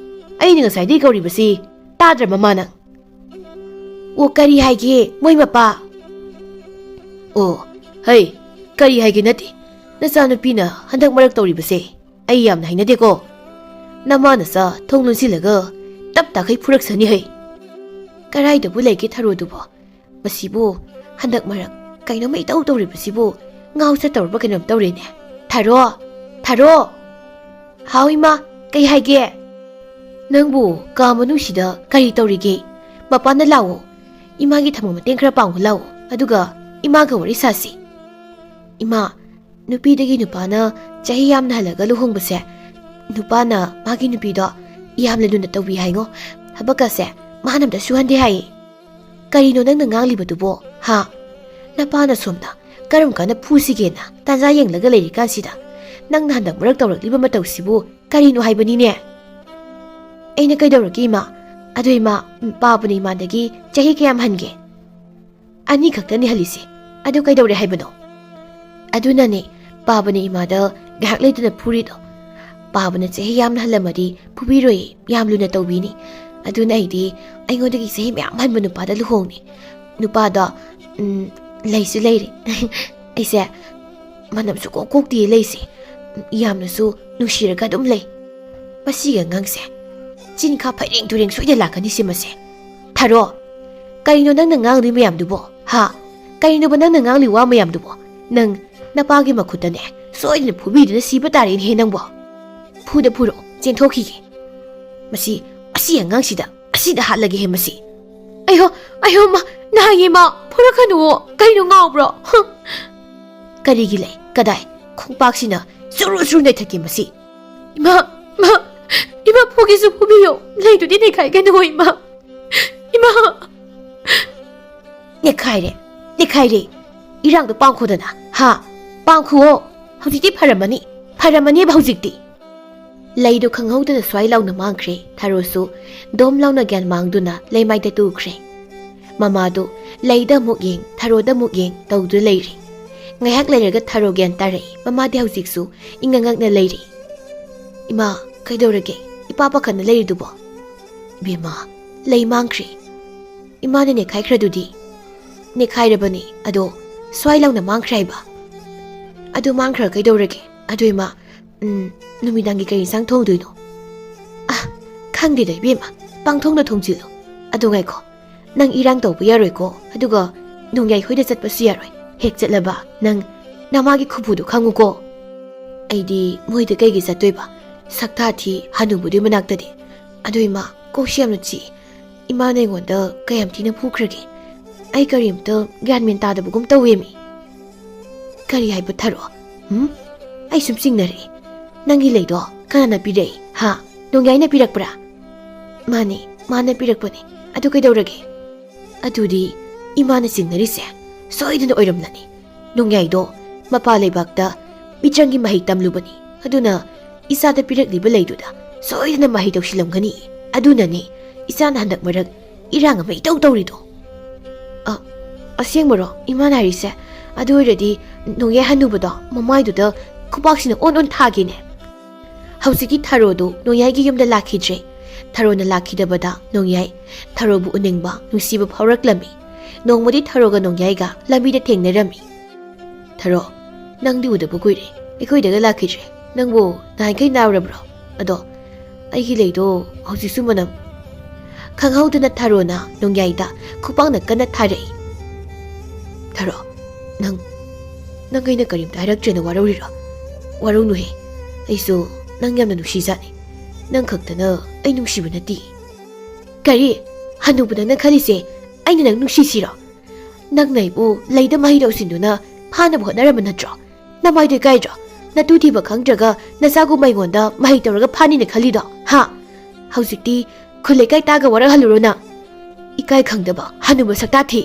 ꯑꯩꯅ ꯉꯁꯥꯏꯗꯒꯤ ꯀꯧꯔꯤꯕꯁꯤ ꯇꯥꯗ꯭ꯔ ꯃꯃꯥ ꯅꯪ ꯑꯣ ꯀꯔꯤ ꯍꯥꯏꯒꯦ ꯃꯣꯏ ꯃꯄꯥ ꯑꯣ ꯍꯩ ꯀꯔꯤ ꯍꯥꯏꯒꯦ ꯅꯠꯇꯦ ꯅꯆꯥꯅꯨꯄꯤꯅ ꯍꯟꯗꯛ ꯃꯔꯛ ꯇꯧꯔꯤꯕꯁꯦ ꯑꯩ ꯌꯥꯝꯅ ꯍꯩꯅꯗꯦꯀꯣ ꯅꯃꯥ ꯅꯆꯥ ꯊꯣꯡ ꯂꯣꯟꯁꯤꯜꯂꯒ ꯇꯞ ꯇꯥꯈꯩ ꯐꯨꯔꯛꯁꯅꯤ ꯍꯩ ꯀꯔꯥꯏꯗꯕꯨ ꯂꯩꯒꯦ ꯊꯥꯔꯣꯗꯨꯕꯣ ꯃꯁꯤꯕꯨ ꯍꯟꯗꯛ ꯃꯔꯛ ꯀꯩꯅꯣꯝꯃ ꯏꯇꯧ ꯇꯧꯔꯤꯕꯁꯤꯕꯨ ꯉꯥꯎ ꯆꯠꯇꯧꯔꯕ ꯀꯩꯅꯣꯝ ꯇꯧꯔꯦꯅꯦ ꯊꯥꯔꯣ ꯍꯥꯎ ꯏꯃꯥ ꯀꯩ ꯍꯥꯏꯒꯦ ꯅꯪꯕꯨ ꯀꯥ ꯃꯅꯨꯡꯁꯤꯗ ꯀꯔꯤ ꯇꯧꯔꯤꯒꯦ ꯃꯄꯥꯟꯗ ꯂꯥꯛꯑꯣ ꯏꯃꯥꯒꯤ ꯊꯕꯛ ꯃꯇꯦꯡ ꯈꯔ ꯄꯥꯡꯉꯨ ꯂꯥꯛꯑꯣ ꯑꯗꯨꯒ ꯏꯃꯥꯒ ꯋꯥꯔꯤ ꯁꯥꯁꯤ ꯏꯃꯥ ꯅꯨꯄꯤꯗꯒꯤ ꯅꯨꯄꯥꯅ ꯆꯍꯤ ꯌꯥꯝꯅ ꯍꯜꯂꯒ ꯂꯨꯍꯣꯡꯕꯁꯦ ꯅꯨꯄꯥꯅ ꯃꯥꯒꯤ ꯅꯨꯄꯤꯗꯣ ꯌꯥꯝꯅ ꯂꯨꯅ ꯇꯧꯕꯤ ꯍꯥꯏꯉꯣ ꯊꯕꯛꯀꯁꯦ ꯃꯥꯅ ꯑꯝꯇ ꯁꯨꯍꯟꯗꯦ ꯍꯥꯏꯌꯦ ꯀꯔꯤꯅꯣ ꯅꯪꯅ ꯉꯥꯡꯂꯤꯕꯗꯨꯕꯣ ꯍꯥ ꯅꯄꯥꯅ ꯁꯣꯝꯗ ꯀꯔꯝ ꯀꯥꯟꯗ ꯐꯨꯁꯤꯒꯦꯅ ꯇꯥꯟꯖꯥ ꯌꯦꯡꯂꯒ ꯂꯩꯔꯤꯀꯥꯟꯁꯤꯗ ꯅꯪꯅ ꯍꯟꯗꯛ ꯃꯔꯛ ꯇꯧꯔꯛꯂꯤꯕ ꯃꯇꯧꯁꯤꯕꯨ ꯀꯔꯤꯅꯣ ꯍꯥꯏꯕꯅꯤꯅꯦ ꯑꯩꯅ ꯀꯩꯗꯧꯔꯒꯦ ꯏꯃꯥ ꯑꯗꯨ ꯏꯃꯥ ꯄꯥꯕꯅ ꯏꯃꯥꯗꯒꯤ ꯆꯍꯤ ꯀꯌꯥꯝ ꯍꯟꯒꯦ ꯑꯅꯤ ꯈꯛꯇꯅꯤ ꯍꯜꯂꯤꯁꯦ ꯑꯗꯨ ꯀꯩꯗꯧꯔꯦ ꯍꯥꯏꯕꯅꯣ ꯑꯗꯨꯅꯅꯦ ꯄꯥꯕꯅ ꯏꯃꯥꯗ ꯉꯥꯏꯍꯥꯛ ꯂꯩꯇꯅ ꯐꯨꯔꯤꯗꯣ ꯄꯥꯕꯅ ꯆꯍꯤ ꯌꯥꯝꯅ ꯍꯜꯂꯝꯃꯗꯤ ꯐꯨꯕꯤꯔꯣꯏ ꯌꯥꯝ ꯂꯨꯅ ꯇꯧꯕꯤꯅꯤ ꯑꯗꯨꯅ ꯑꯩꯉꯣꯟꯗꯒꯤ ꯆꯍꯤ ꯃꯌꯥꯝ ꯍꯟꯕ ꯅꯨꯄꯥꯗ ꯂꯨꯍꯣꯡꯅꯤ ꯅꯨꯄꯥꯗꯣ ꯂꯩꯁꯨ ꯂꯩꯔꯦ ꯑꯩꯁꯦ ꯃꯅꯝꯁꯨ ꯀꯣꯛꯇꯤꯌꯦ ꯂꯩꯁꯦ ꯌꯥꯝꯅꯁꯨ ꯅꯨꯡꯁꯤꯔꯒ ꯑꯗꯨꯝ ꯂꯩ ꯃꯁꯤꯒꯤ ꯑꯉꯥꯡꯁꯦ ꯆꯤꯟꯈꯥ ꯐꯩꯔꯦꯡ ꯇꯨꯔꯦꯡ ꯁꯣꯏꯗ ꯂꯥꯛꯀꯅꯤ ꯁꯤꯃꯁꯦ ꯊꯥꯔꯣ ꯀꯔꯤꯅꯣ ꯅꯪꯅ ꯉꯥꯡꯂꯤ ꯃꯌꯥꯝꯗꯨꯕꯣ ꯍꯥ ꯀꯔꯤꯅꯣꯕ ꯅꯪꯅ ꯉꯥꯡꯂꯤ ꯋꯥ ꯃꯌꯥꯝꯗꯨꯕꯣ ꯅꯪ ꯅꯄꯥꯒꯤ ꯃꯈꯨꯠꯇꯅꯦ ꯁꯣꯏꯗꯅ ꯐꯨꯕꯤꯗꯨꯅ ꯁꯤꯕ ꯇꯥꯔꯦꯅꯦꯍꯦ ꯅꯪꯕꯣ ꯐꯨꯔꯣ ꯆꯦꯟꯊꯣꯛꯈꯤꯒꯦ ꯃꯁꯤ ꯑꯉꯥꯡꯁꯤꯗ ꯑꯁꯤꯗ ꯍꯥꯠꯂꯒꯦꯍꯦ ꯃꯁꯤ ꯑꯩꯍꯣ ꯃꯥ ꯅꯍꯥꯟꯒꯤ ꯃꯥ ꯐꯨꯔꯛꯀꯅꯨꯋꯣ ꯀꯩꯅꯣ ꯉꯥꯎꯕ꯭ꯔꯣ ꯀꯔꯤꯒꯤ ꯂꯩ ꯀꯗꯥꯏ ꯈꯣꯡꯄꯥꯛꯁꯤꯅ ꯆꯨꯔꯨ ꯅꯩꯊꯠꯀꯦ ꯃꯁꯤ ꯏꯃꯥ ꯐꯨꯒꯦꯁꯨ ꯐꯨꯕꯤꯌꯣ ꯂꯩꯗꯨꯗꯤ ꯅꯩꯈꯥꯏꯒꯅꯨ ꯏꯃꯥ ꯅꯦꯈꯥꯏꯔꯦ ꯏꯔꯥꯡꯗꯣ ꯄꯥꯡꯈꯣꯗꯅ ꯍꯥ ꯄꯥꯡꯈꯨꯋꯣ ꯍꯧꯖꯤꯛꯇꯤ ꯐꯔꯝꯃꯅꯦꯕ ꯍꯧꯖꯤꯛꯇꯤ ꯂꯩꯗꯣ ꯈꯪꯍꯧꯗꯅ ꯁ꯭ꯋꯥꯏ ꯂꯥꯎꯅ ꯃꯥꯡꯈ꯭ꯔꯦ ꯊꯥꯔꯣꯁꯨ ꯗꯣꯝ ꯂꯥꯎꯅ ꯒ꯭ꯌꯥꯟ ꯃꯥꯡꯗꯨꯅ ꯂꯩꯃꯥꯏꯗ ꯇꯨꯈ꯭ꯔꯦ ꯃꯃꯥꯗꯣ ꯂꯩꯗ ꯑꯃꯨꯛ ꯌꯦꯡ ꯊꯥꯔꯣꯗ ꯑꯃꯨꯛ ꯌꯦꯡ ꯇꯧꯗꯨꯅ ꯂꯩꯔꯤ ꯉꯥꯏꯍꯥꯛ ꯂꯩꯔꯒ ꯊꯥꯔꯣ ꯒ꯭ꯌꯥꯟ ꯇꯥꯔꯛꯏ ꯃꯃꯥꯗꯤ ꯍꯧꯖꯤꯛꯁꯨ ꯏꯪꯉꯉꯛꯅ ꯂꯩꯔꯤ ꯏꯃꯥ ꯀꯩꯗꯧꯔꯒꯦ ꯏꯄꯥ ꯄꯥꯈꯠꯅ ꯂꯩꯔꯤꯗꯨꯕꯣ ꯏꯕꯦꯝꯃ ꯂꯩ ꯃꯥꯡꯈ꯭ꯔꯦ ꯏꯃꯥꯅ ꯅꯦꯈꯥꯏꯈ꯭ꯔꯗꯨꯗꯤ ꯅꯦꯈꯥꯏꯔꯕꯅꯤ ꯑꯗꯣ ꯁ꯭ꯋꯥꯏ ꯂꯥꯎꯅ ꯃꯥꯡꯈ꯭ꯔꯦ ꯍꯥꯏꯕ ꯑꯗꯨ ꯃꯥꯡꯈ꯭ꯔ ꯀꯩꯗꯧꯔꯒꯦ ꯑꯗꯨ ꯏꯃꯥ ꯅꯨꯃꯤꯗꯥꯡꯒꯤ ꯀꯔꯤ ꯏꯟꯁꯥꯡ ꯊꯣꯡꯗꯣꯏꯅꯣ ꯈꯪꯗꯦꯗ ꯏꯕꯦꯝꯃ ꯄꯥꯡꯊꯣꯡꯅ ꯊꯣꯡꯖꯤꯜꯂꯨ ꯑꯗꯨ ꯉꯥꯏꯈꯣ ꯅꯪ ꯏꯔꯥꯡ ꯇꯧꯕ ꯌꯥꯔꯣꯏꯀꯣ ꯑꯗꯨꯒ ꯅꯣꯡꯌꯥꯏ ꯍꯣꯏꯗ ꯆꯠꯄꯁꯨ ꯌꯥꯔꯣꯏ ꯍꯦꯛ ꯆꯠꯂꯕ ꯅꯪ ꯅꯃꯥꯒꯤ ꯈꯨꯕꯨꯗꯣ ꯈꯪꯉꯨꯀꯣ ꯑꯩꯗꯤ ꯃꯣꯏꯗ ꯀꯩꯒꯤ ꯆꯠꯇꯣꯏꯕ ꯁꯛꯊꯥ ꯊꯤ ꯍꯅꯨꯕꯨꯗꯤ ꯃꯅꯥꯛꯇꯗꯤ ꯑꯗꯨ ꯏꯃꯥ ꯀꯣꯛꯁꯤ ꯌꯥꯝꯅ ꯆꯤꯛꯏ ꯏꯃꯥꯅ ꯑꯩꯉꯣꯟꯗ ꯀꯌꯥꯝ ꯊꯤꯅ ꯐꯨꯈ꯭ꯔꯒꯦ ꯑꯩ ꯀꯔꯤꯝꯇ ꯒ꯭ꯌꯥꯟ ꯃꯦꯟ ꯇꯥꯗꯕꯒꯨꯝ ꯇꯧꯋꯦꯃꯤ ꯀꯔꯤ ꯍꯥꯏꯕ ꯊꯥꯔꯣ ꯑꯩ ꯁꯨꯝ ꯆꯤꯡꯅꯔꯛꯏ ꯅꯪꯒꯤ ꯂꯩꯗꯣ ꯀꯅꯥꯅ ꯄꯤꯔꯛꯏ ꯍꯥ ꯅꯣꯡꯌꯥꯏꯅ ꯄꯤꯔꯛꯄ꯭ꯔꯥ ꯃꯥꯅ ꯄꯤꯔꯛꯄꯅꯤ ꯑꯗꯨ ꯀꯩꯗꯧꯔꯒꯦ ꯑꯗꯨꯗꯤ ꯏꯃꯥꯅ ꯆꯤꯡꯅꯔꯤꯁꯦ ꯁꯣꯏꯗꯅ ꯑꯣꯏꯔꯝꯂꯅꯤ ꯅꯣꯡꯌꯥꯏꯗꯣ ꯃꯄꯥ ꯂꯩꯕꯥꯛꯇ ꯃꯤꯆꯪꯒꯤ ꯃꯍꯩ ꯇꯝꯂꯨꯕꯅꯤ ꯑꯗꯨꯅ ꯏꯆꯥꯗ ꯄꯤꯔꯛꯂꯤꯕ ꯂꯩꯗꯨꯗ ꯁꯣꯏꯗꯅ ꯃꯍꯩ ꯇꯧꯁꯤꯜꯂꯝꯒꯅꯤ ꯑꯗꯨꯅꯅꯤ ꯏꯆꯥꯅ ꯍꯟꯗꯛ ꯃꯔꯛ ꯏꯔꯥꯡ ꯑꯃ ꯏꯇꯧ ꯇꯧꯔꯤꯗꯣ ꯑꯁꯦꯡꯕꯔꯣ ꯏꯃꯥꯅ ꯍꯥꯏꯔꯤꯁꯦ ꯑꯗꯨ ꯑꯣꯏꯔꯗꯤ ꯅꯣꯡꯌꯥꯏ ꯍꯟꯅꯨꯕꯗꯣ ꯃꯃꯥꯏꯗꯨꯗ ꯈꯨꯄꯥꯛꯁꯤꯅ ꯑꯣꯟ ꯊꯥꯒꯦꯅꯦ ꯍꯧꯖꯤꯛꯀꯤ ꯊꯥꯔꯣꯗꯨ ꯅꯣꯡꯌꯥꯏꯒꯤ ꯌꯨꯝꯗ ꯂꯥꯛꯈꯤꯗ꯭ꯔꯦ ꯊꯥꯔꯣꯅ ꯂꯥꯛꯈꯤꯗꯕꯗ ꯅꯣꯡꯌꯥꯏ ꯊꯥꯔꯣꯕꯨ ꯎꯅꯤꯡꯕ ꯅꯨꯡꯁꯤꯕ ꯐꯥꯎꯔꯛꯂꯝꯃꯤ ꯅꯣꯡꯃꯗꯤ ꯊꯥꯔꯣꯒ ꯅꯣꯡꯌꯥꯏꯒ ꯂꯝꯕꯤꯗ ꯊꯦꯡꯅꯔꯝꯃꯤ ꯊꯥꯔꯣ ꯅꯪꯗꯤ ꯎꯗꯕ ꯀꯨꯏꯔꯦ ꯑꯩꯈꯣꯏꯗꯒ ꯂꯥꯛꯈꯤꯗ꯭ꯔꯦ ꯅꯪꯕꯨ ꯅꯍꯥꯟꯈꯩ ꯅꯥꯔꯕ꯭ꯔꯣ ꯑꯗꯣ ꯑꯩꯒꯤ ꯂꯩꯗꯣ ꯍꯧꯖꯤꯛꯁꯨ ꯃꯅꯝ ꯈꯪꯍꯧꯗꯅ ꯊꯥꯔꯣꯅ ꯅꯣꯡꯌꯥꯏꯗ ꯈꯨꯄꯥꯛꯅ ꯀꯟꯅ ꯊꯥꯔꯛꯏ ꯊꯥꯔꯣ ꯅꯪ ꯑꯩꯅ ꯀꯔꯤꯝꯇ ꯍꯥꯏꯔꯛꯇ꯭ꯔꯦꯅ ꯋꯥꯔꯧꯔꯤꯔꯣ ꯋꯥꯔꯧꯅꯨꯍꯦ ꯑꯩꯁꯨ ꯅꯪ ꯌꯥꯝꯅ ꯅꯨꯡꯁꯤꯖꯥꯠꯅꯤ ꯅꯪ ꯈꯛꯇꯅ ꯑꯩ ꯅꯨꯡꯁꯤꯕ ꯅꯠꯇꯦ ꯀꯔꯤ ꯍꯅꯨꯕ ꯅꯪꯅ ꯈꯜꯂꯤꯁꯦ ꯑꯩꯅ ꯅꯪ ꯅꯨꯡꯁꯤꯁꯤꯔꯣ ꯅꯪꯅ ꯑꯩꯕꯨ ꯂꯩꯗ ꯃꯍꯩ ꯇꯧꯁꯤꯟꯗꯨꯅ ꯐꯥꯅꯕ ꯍꯣꯠꯅꯔꯝꯕ ꯅꯠꯇ꯭ꯔꯣ ꯅꯃꯥꯏꯗꯣ ꯏꯀꯥꯏꯗ꯭ꯔꯣ ꯅꯇꯨ ꯊꯤꯕ ꯈꯪꯗ꯭ꯔꯒ ꯅꯆꯥꯒꯨꯝꯕ ꯑꯩꯉꯣꯟꯗ ꯃꯍꯩ ꯇꯧꯔꯒ ꯐꯥꯅꯤꯅ ꯈꯜꯂꯤꯗꯣ ꯍꯥ ꯍꯧꯖꯤꯛꯇꯤ ꯈꯨꯜ ꯂꯩꯀꯥꯏ ꯇꯥꯒ ꯋꯥꯔꯛꯍꯜꯂꯨꯔꯣ ꯅꯪ ꯏꯀꯥꯏ ꯈꯪꯗꯕ ꯍꯅꯨꯕ ꯁꯛꯇꯥ ꯊꯤ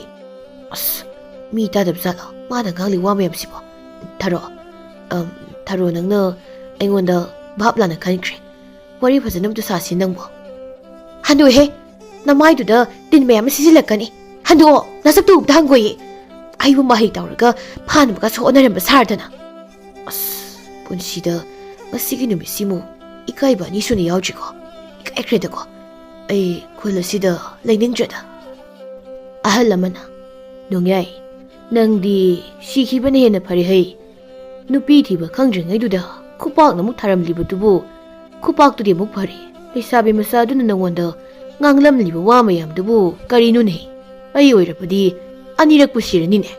ꯑꯁ ꯃꯤ ꯇꯥꯗꯕ ꯖꯥꯠꯂꯣ ꯃꯥꯅ ꯉꯥꯡꯂꯤ ꯋꯥ ꯃꯌꯥꯝꯁꯤꯕꯣ ꯊꯥꯔꯣ ꯅꯪꯅ ꯑꯩꯉꯣꯟꯗ ꯚꯥꯞ ꯂꯥꯟꯅ ꯈꯟꯈ꯭ꯔꯦ ꯋꯥꯔꯤ ꯐꯖꯅ ꯑꯝꯇ ꯁꯥꯁꯤ ꯅꯪꯕꯣ ꯍꯟꯗꯣꯛꯍꯦ ꯅꯃꯥꯏꯗꯨꯗ ꯇꯤꯟ ꯃꯌꯥꯝ ꯑꯃ ꯁꯤꯖꯤꯜꯂꯛꯀꯅꯤ ꯍꯟꯗꯣꯛꯑꯣ ꯅꯁꯛꯇꯨ ꯑꯝꯇ ꯍꯪꯒꯣꯏꯌꯦ ꯑꯩꯕꯨ ꯃꯍꯩ ꯇꯧꯔꯒ ꯐꯥꯅꯕꯒꯁꯨ ꯍꯣꯠꯅꯔꯝꯕ ꯁꯥꯔꯗꯅ ꯑꯁ ꯄꯨꯟꯁꯤꯗ ꯉꯁꯤꯒꯤ ꯅꯨꯃꯤꯠꯁꯤꯃꯨ ꯏꯀꯥꯏꯕ ꯑꯅꯤ ꯁꯨꯅ ꯌꯥꯎꯗ꯭ꯔꯤꯀꯣ ꯏꯀꯥꯏꯈ꯭ꯔꯦꯗꯀꯣ ꯑꯩ ꯈꯨꯜ ꯑꯁꯤꯗ ꯂꯩꯅꯤꯡꯗ꯭ꯔꯦꯗ ꯑꯍꯜ ꯑꯃꯅ ꯅꯣꯡꯌꯥꯏ ꯅꯪꯗꯤ ꯁꯤꯈꯤꯕꯅ ꯍꯦꯟꯅ ꯐꯔꯦ ꯍꯩ ꯅꯨꯄꯤ ꯊꯤꯕ ꯈꯪꯗ꯭ꯔꯤꯉꯩꯗꯨꯗ ꯈꯨꯄꯥꯛꯅ ꯑꯃꯨꯛ ꯊꯥꯔꯝꯂꯤꯕꯗꯨꯕꯨ ꯈꯨꯄꯥꯛꯇꯨꯗꯤ ꯑꯃꯨꯛ ꯐꯔꯦ ꯂꯩꯁꯥꯕꯤ ꯃꯆꯥꯗꯨꯅ ꯅꯉꯣꯟꯗ ꯉꯥꯡꯂꯝꯂꯤꯕ ꯋꯥ ꯃꯌꯥꯝꯗꯨꯕꯨ ꯀꯔꯤꯅꯣꯅꯦ ꯑꯩ ꯑꯣꯏꯔꯕꯗꯤ ꯑꯅꯤꯔꯛꯄꯨ ꯁꯤꯔꯅꯤꯅꯦ